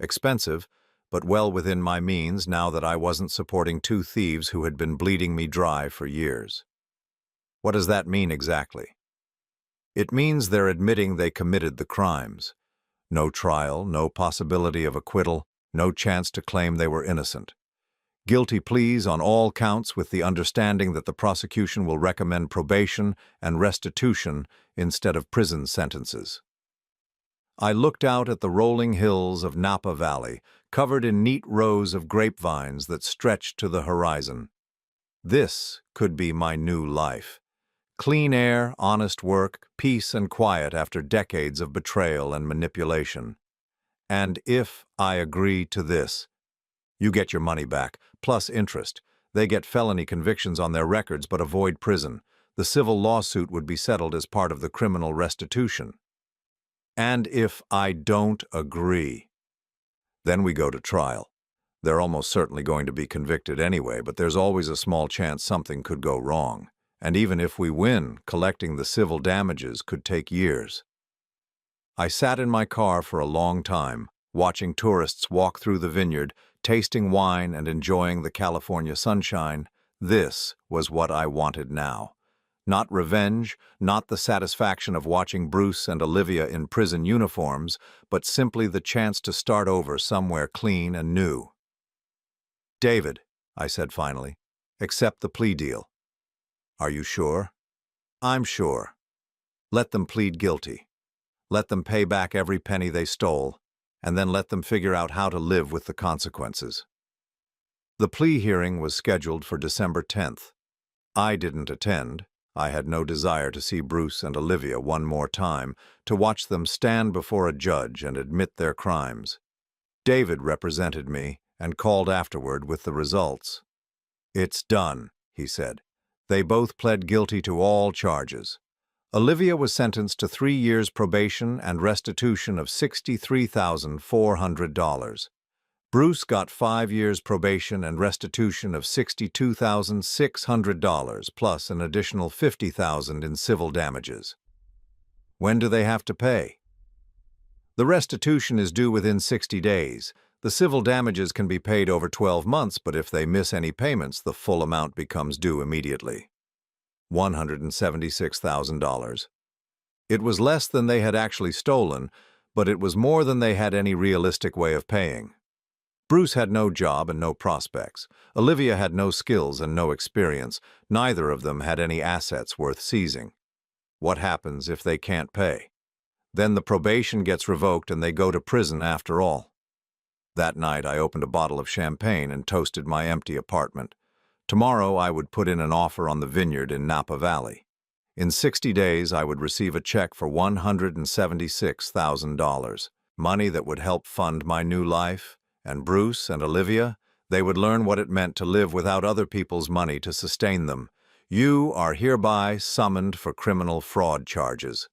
Expensive, but well within my means now that I wasn't supporting two thieves who had been bleeding me dry for years. What does that mean exactly? It means they're admitting they committed the crimes. No trial, no possibility of acquittal, no chance to claim they were innocent. Guilty pleas on all counts with the understanding that the prosecution will recommend probation and restitution instead of prison sentences. I looked out at the rolling hills of Napa Valley, covered in neat rows of grapevines that stretched to the horizon. This could be my new life. Clean air, honest work, peace and quiet after decades of betrayal and manipulation. And if I agree to this, you get your money back, plus interest. They get felony convictions on their records but avoid prison. The civil lawsuit would be settled as part of the criminal restitution. And if I don't agree, then we go to trial. They're almost certainly going to be convicted anyway, but there's always a small chance something could go wrong. And even if we win, collecting the civil damages could take years. I sat in my car for a long time, watching tourists walk through the vineyard, tasting wine and enjoying the California sunshine. This was what I wanted now. Not revenge, not the satisfaction of watching Bruce and Olivia in prison uniforms, but simply the chance to start over somewhere clean and new. "David," I said finally, "accept the plea deal." "Are you sure?" "I'm sure. Let them plead guilty. Let them pay back every penny they stole, and then let them figure out how to live with the consequences." The plea hearing was scheduled for December 10th. I didn't attend. I had no desire to see Bruce and Olivia one more time, to watch them stand before a judge and admit their crimes. David represented me and called afterward with the results. "It's done," he said. "They both pled guilty to all charges. Olivia was sentenced to 3 years probation and restitution of $63,400. Bruce got 5 years probation and restitution of $62,600 plus an additional $50,000 in civil damages." "When do they have to pay?" "The restitution is due within 60 days. The civil damages can be paid over 12 months, but if they miss any payments, the full amount becomes due immediately. $176,000. It was less than they had actually stolen, but it was more than they had any realistic way of paying. Bruce had no job and no prospects. Olivia had no skills and no experience. Neither of them had any assets worth seizing. What happens if they can't pay? Then the probation gets revoked and they go to prison after all. That night, I opened a bottle of champagne and toasted my empty apartment. Tomorrow, I would put in an offer on the vineyard in Napa Valley. In 60 days, I would receive a check for $176,000, money that would help fund my new life. And Bruce and Olivia, they would learn what it meant to live without other people's money to sustain them. "You are hereby summoned for criminal fraud charges."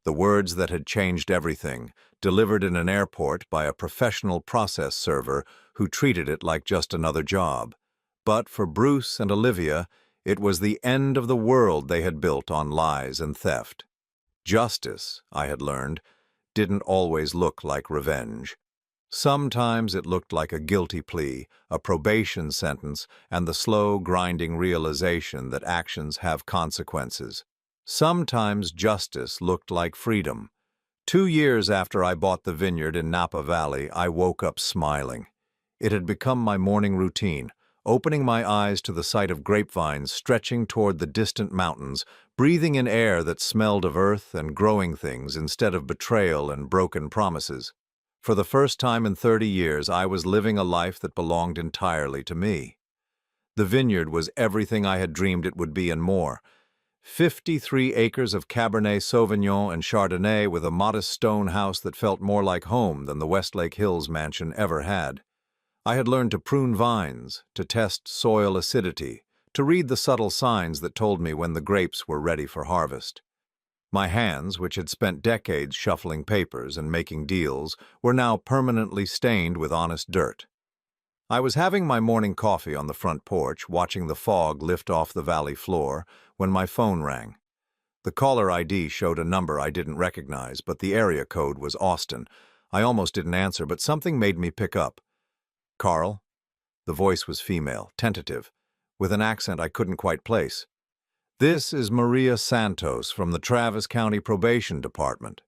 The words that had changed everything, delivered in an airport by a professional process server who treated it like just another job. But for Bruce and Olivia, it was the end of the world they had built on lies and theft. Justice, I had learned, didn't always look like revenge. Sometimes it looked like a guilty plea, a probation sentence, and the slow, grinding realization that actions have consequences. Sometimes justice looked like freedom. 2 years after I bought the vineyard in Napa Valley, I woke up smiling. It had become my morning routine. opening my eyes to the sight of grapevines stretching toward the distant mountains, breathing in air that smelled of earth and growing things instead of betrayal and broken promises. For the first time in 30 years, I was living a life that belonged entirely to me. The vineyard was everything I had dreamed it would be and more. 53 acres of Cabernet Sauvignon and Chardonnay with a modest stone house that felt more like home than the Westlake Hills mansion ever had. I had learned to prune vines, to test soil acidity, to read the subtle signs that told me when the grapes were ready for harvest. My hands, which had spent decades shuffling papers and making deals, were now permanently stained with honest dirt. I was having my morning coffee on the front porch, watching the fog lift off the valley floor, when my phone rang. The caller ID showed a number I didn't recognize, but the area code was Austin. I almost didn't answer, but something made me pick up. "Carl?" The voice was female, tentative, with an accent I couldn't quite place. "This is Maria Santos from the Travis County Probation Department."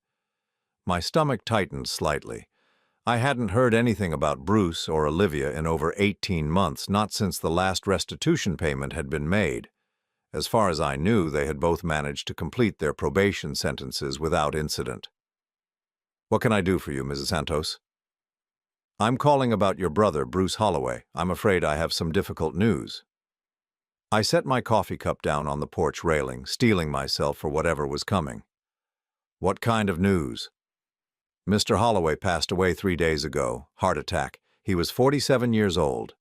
My stomach tightened slightly. I hadn't heard anything about Bruce or Olivia in over 18 months, not since the last restitution payment had been made. As far as I knew, they had both managed to complete their probation sentences without incident. "What can I do for you, Mrs. Santos?" "I'm calling about your brother, Bruce Holloway. I'm afraid I have some difficult news." I set my coffee cup down on the porch railing, steeling myself for whatever was coming. "What kind of news?" "Mr. Holloway passed away 3 days ago. Heart attack. He was 47 years old."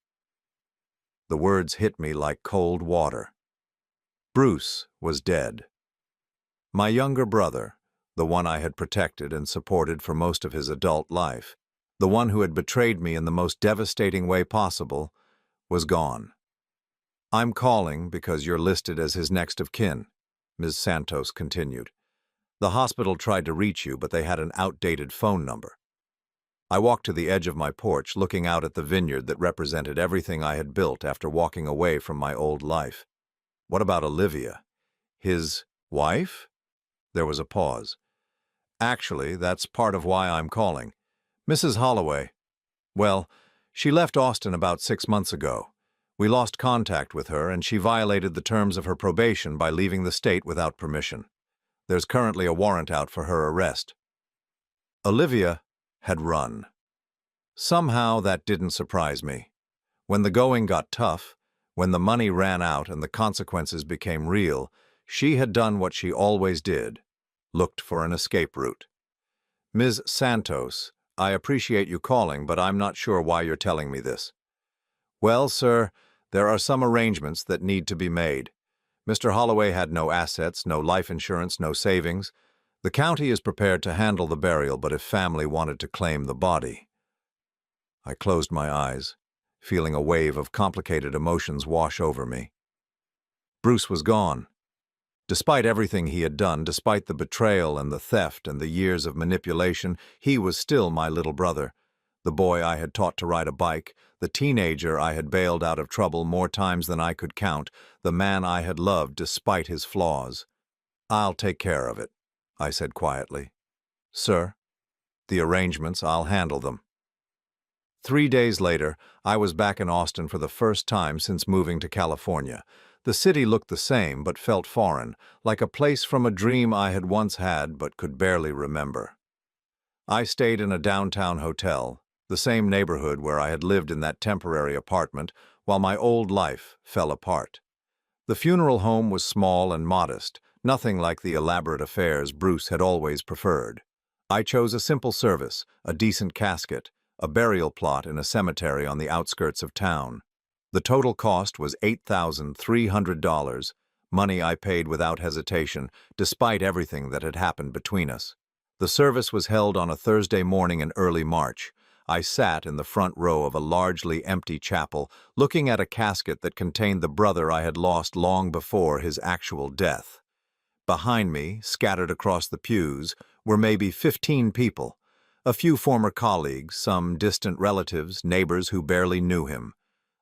The words hit me like cold water. Bruce was dead. My younger brother, the one I had protected and supported for most of his adult life, the one who had betrayed me in the most devastating way possible, was gone. "I'm calling because you're listed as his next of kin," Ms. Santos continued. "The hospital tried to reach you, but they had an outdated phone number." I walked to the edge of my porch, looking out at the vineyard that represented everything I had built after walking away from my old life. "What about Olivia? His wife?" There was a pause. "Actually, that's part of why I'm calling. Mrs. Holloway, well, she left Austin about 6 months ago. We lost contact with her, and she violated the terms of her probation by leaving the state without permission. There's currently a warrant out for her arrest." Olivia had run. Somehow that didn't surprise me. When the going got tough, when the money ran out and the consequences became real, she had done what she always did, looked for an escape route. "Ms. Santos, I appreciate you calling, but I'm not sure why you're telling me this." "Well, sir, there are some arrangements that need to be made. Mr. Holloway had no assets, no life insurance, no savings. The county is prepared to handle the burial, but if family wanted to claim the body..." I closed my eyes, feeling a wave of complicated emotions wash over me. Bruce was gone. Despite everything he had done, despite the betrayal and the theft and the years of manipulation, he was still my little brother. The boy I had taught to ride a bike, the teenager I had bailed out of trouble more times than I could count, the man I had loved despite his flaws. "I'll take care of it," I said quietly. "Sir, the arrangements, I'll handle them." 3 days later, I was back in Austin for the first time since moving to California. The city looked the same but felt foreign, like a place from a dream I had once had but could barely remember. I stayed in a downtown hotel, the same neighborhood where I had lived in that temporary apartment, while my old life fell apart. The funeral home was small and modest, nothing like the elaborate affairs Bruce had always preferred. I chose a simple service, a decent casket, a burial plot in a cemetery on the outskirts of town. The total cost was $8,300, money I paid without hesitation, despite everything that had happened between us. The service was held on a Thursday morning in early March. I sat in the front row of a largely empty chapel, looking at a casket that contained the brother I had lost long before his actual death. Behind me, scattered across the pews, were maybe 15 people, a few former colleagues, some distant relatives, neighbors who barely knew him.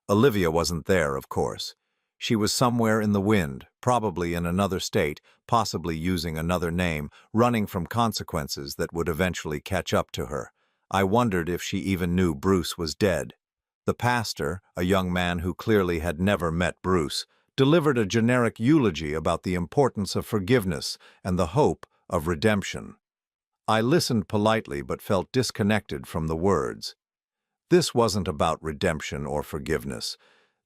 Olivia wasn't there, of course. She was somewhere in the wind, probably in another state, possibly using another name, running from consequences that would eventually catch up to her. I wondered if she even knew Bruce was dead. The pastor, a young man who clearly had never met Bruce, delivered a generic eulogy about the importance of forgiveness and the hope of redemption. I listened politely but felt disconnected from the words. This wasn't about redemption or forgiveness.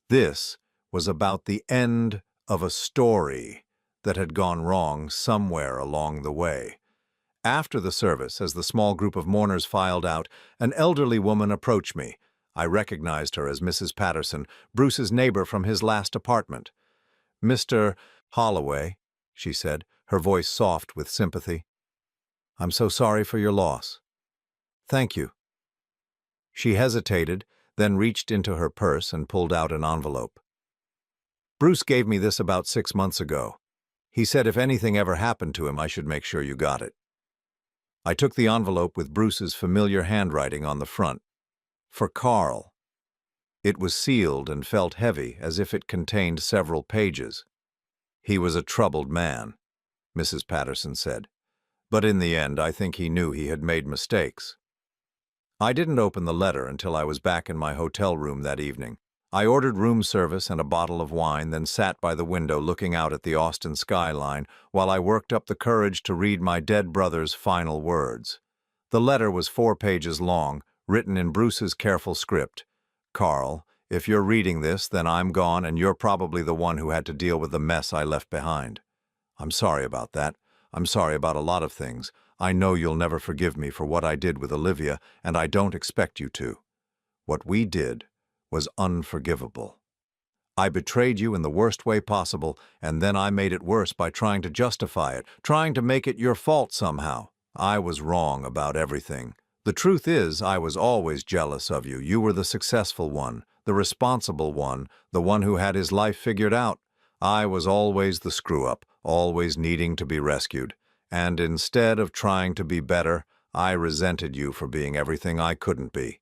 This was about the end of a story that had gone wrong somewhere along the way. After the service, as the small group of mourners filed out, an elderly woman approached me. I recognized her as Mrs. Patterson, Bruce's neighbor from his last apartment. "Mr. Holloway," she said, her voice soft with sympathy. "I'm so sorry for your loss." "Thank you." She hesitated, then reached into her purse and pulled out an envelope. "Bruce gave me this about 6 months ago. He said if anything ever happened to him, I should make sure you got it." I took the envelope with Bruce's familiar handwriting on the front. For Carl. It was sealed and felt heavy, as if it contained several pages. "He was a troubled man," Mrs. Patterson said. "But in the end, I think he knew he had made mistakes." I didn't open the letter until I was back in my hotel room that evening. I ordered room service and a bottle of wine, then sat by the window looking out at the Austin skyline while I worked up the courage to read my dead brother's final words. The letter was 4 pages long, written in Bruce's careful script. "Carl, if you're reading this, then I'm gone and you're probably the one who had to deal with the mess I left behind. I'm sorry about that. I'm sorry about a lot of things. I know you'll never forgive me for what I did with Olivia, and I don't expect you to. What we did was unforgivable. I betrayed you in the worst way possible, and then I made it worse by trying to justify it, trying to make it your fault somehow. I was wrong about everything. The truth is, I was always jealous of you. You were the successful one, the responsible one, the one who had his life figured out. I was always the screw-up, always needing to be rescued. And instead of trying to be better, I resented you for being everything I couldn't be.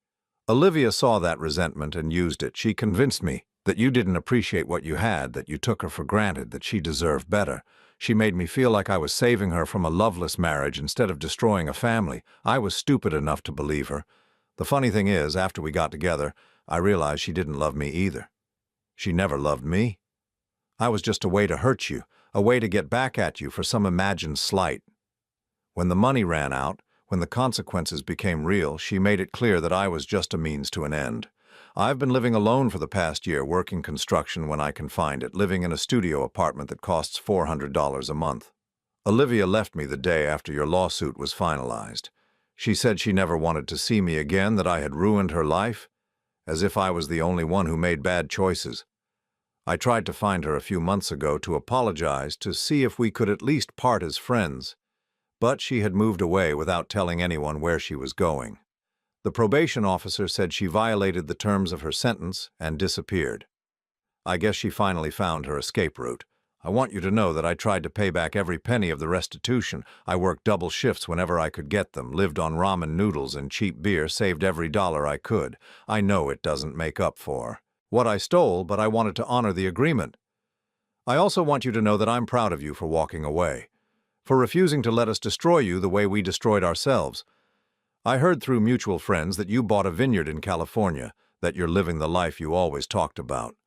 Olivia saw that resentment and used it. She convinced me that you didn't appreciate what you had, that you took her for granted, that she deserved better. She made me feel like I was saving her from a loveless marriage instead of destroying a family. I was stupid enough to believe her. The funny thing is, after we got together, I realized she didn't love me either. She never loved me. I was just a way to hurt you, a way to get back at you for some imagined slight. When the money ran out, when the consequences became real, she made it clear that I was just a means to an end. I've been living alone for the past year, working construction when I can find it, living in a studio apartment that costs $400 a month. Olivia left me the day after your lawsuit was finalized. She said she never wanted to see me again, that I had ruined her life, as if I was the only one who made bad choices. I tried to find her a few months ago to apologize, to see if we could at least part as friends. But she had moved away without telling anyone where she was going. The probation officer said she violated the terms of her sentence and disappeared. I guess she finally found her escape route. I want you to know that I tried to pay back every penny of the restitution. I worked double shifts whenever I could get them, lived on ramen noodles and cheap beer, saved every dollar I could. I know it doesn't make up for what I stole, but I wanted to honor the agreement. I also want you to know that I'm proud of you for walking away, for refusing to let us destroy you the way we destroyed ourselves. I heard through mutual friends that you bought a vineyard in California, that you're living the life you always talked about.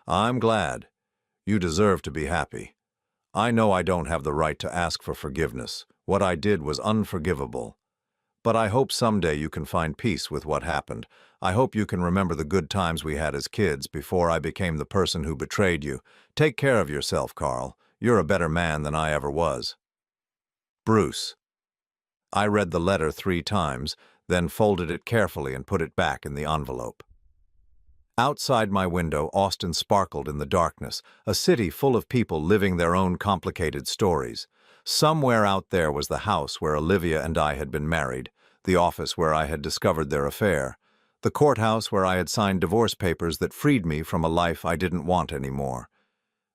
I'm glad. You deserve to be happy. I know I don't have the right to ask for forgiveness. What I did was unforgivable. But I hope someday you can find peace with what happened. I hope you can remember the good times we had as kids before I became the person who betrayed you. Take care of yourself, Carl. You're a better man than I ever was. Bruce. I read the letter 3 times, then folded it carefully and put it back in the envelope. Outside my window, Austin sparkled in the darkness, a city full of people living their own complicated stories. Somewhere out there was the house where Olivia and I had been married, the office where I had discovered their affair, the courthouse where I had signed divorce papers that freed me from a life I didn't want anymore.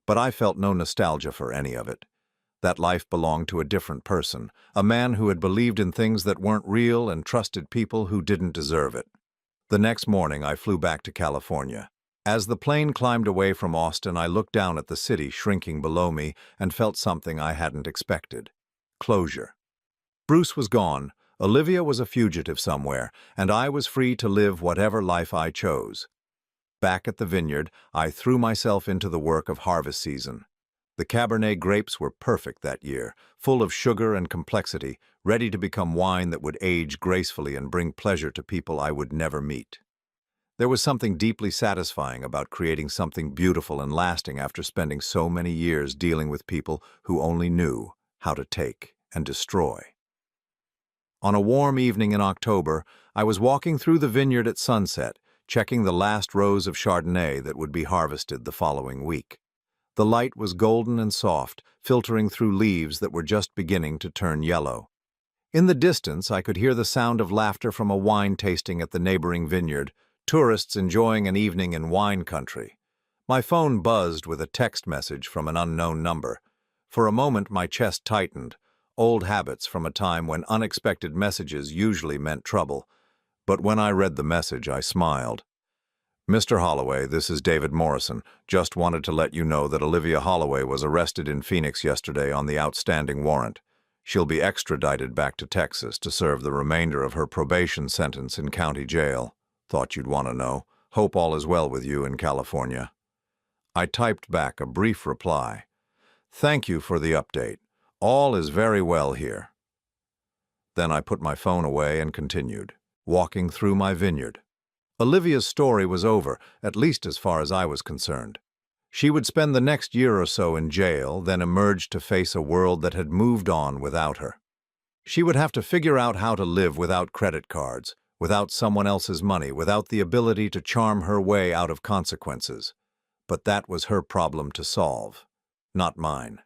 But I felt no nostalgia for any of it. That life belonged to a different person, a man who had believed in things that weren't real and trusted people who didn't deserve it. The next morning, I flew back to California. As the plane climbed away from Austin, I looked down at the city shrinking below me and felt something I hadn't expected. Closure. Bruce was gone, Olivia was a fugitive somewhere, and I was free to live whatever life I chose. Back at the vineyard, I threw myself into the work of harvest season. The Cabernet grapes were perfect that year, full of sugar and complexity, ready to become wine that would age gracefully and bring pleasure to people I would never meet. There was something deeply satisfying about creating something beautiful and lasting after spending so many years dealing with people who only knew how to take and destroy. On a warm evening in October, I was walking through the vineyard at sunset, checking the last rows of Chardonnay that would be harvested the following week. The light was golden and soft, filtering through leaves that were just beginning to turn yellow. In the distance, I could hear the sound of laughter from a wine tasting at the neighboring vineyard, tourists enjoying an evening in wine country. My phone buzzed with a text message from an unknown number. For a moment, my chest tightened, old habits from a time when unexpected messages usually meant trouble. But when I read the message, I smiled. "Mr. Holloway, this is David Morrison. Just wanted to let you know that Olivia Holloway was arrested in Phoenix yesterday on the outstanding warrant. She'll be extradited back to Texas to serve the remainder of her probation sentence in county jail. Thought you'd want to know. Hope all is well with you in California." I typed back a brief reply. "Thank you for the update. All is very well here." Then I put my phone away and continued, walking through my vineyard. Olivia's story was over, at least as far as I was concerned. She would spend the next year or so in jail, then emerge to face a world that had moved on without her. She would have to figure out how to live without credit cards, without someone else's money, without the ability to charm her way out of consequences. But that was her problem to solve, not mine.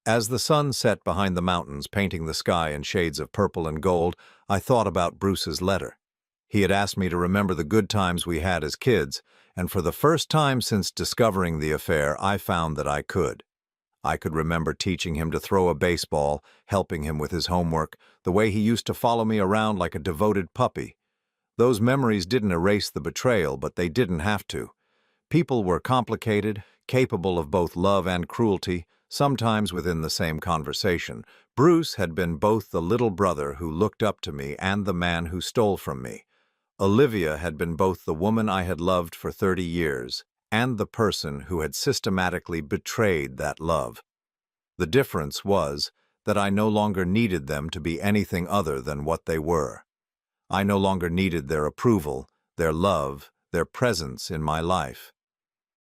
As the sun set behind the mountains, painting the sky in shades of purple and gold, I thought about Bruce's letter. He had asked me to remember the good times we had as kids, and for the first time since discovering the affair, I found that I could. I could remember teaching him to throw a baseball, helping him with his homework, the way he used to follow me around like a devoted puppy. Those memories didn't erase the betrayal, but they didn't have to. People were complicated, capable of both love and cruelty, sometimes within the same conversation. Bruce had been both the little brother who looked up to me and the man who stole from me. Olivia had been both the woman I had loved for 30 years and the person who had systematically betrayed that love. The difference was that I no longer needed them to be anything other than what they were. I no longer needed their approval, their love, their presence in my life.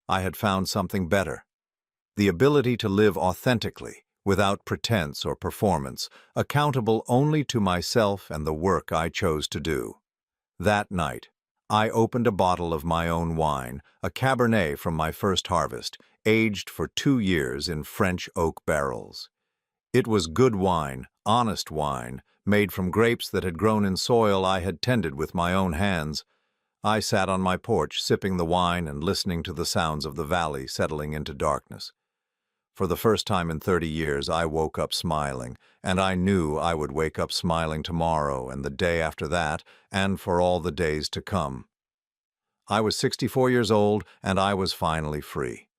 I had found something better. The ability to live authentically, without pretense or performance, accountable only to myself and the work I chose to do. That night, I opened a bottle of my own wine, a Cabernet from my first harvest, aged for 2 years in French oak barrels. It was good wine, honest wine, made from grapes that had grown in soil I had tended with my own hands. I sat on my porch, sipping the wine and listening to the sounds of the valley settling into darkness. For the first time in 30 years, I woke up smiling, and I knew I would wake up smiling tomorrow and the day after that, and for all the days to come. I was 64 years old, and I was finally free.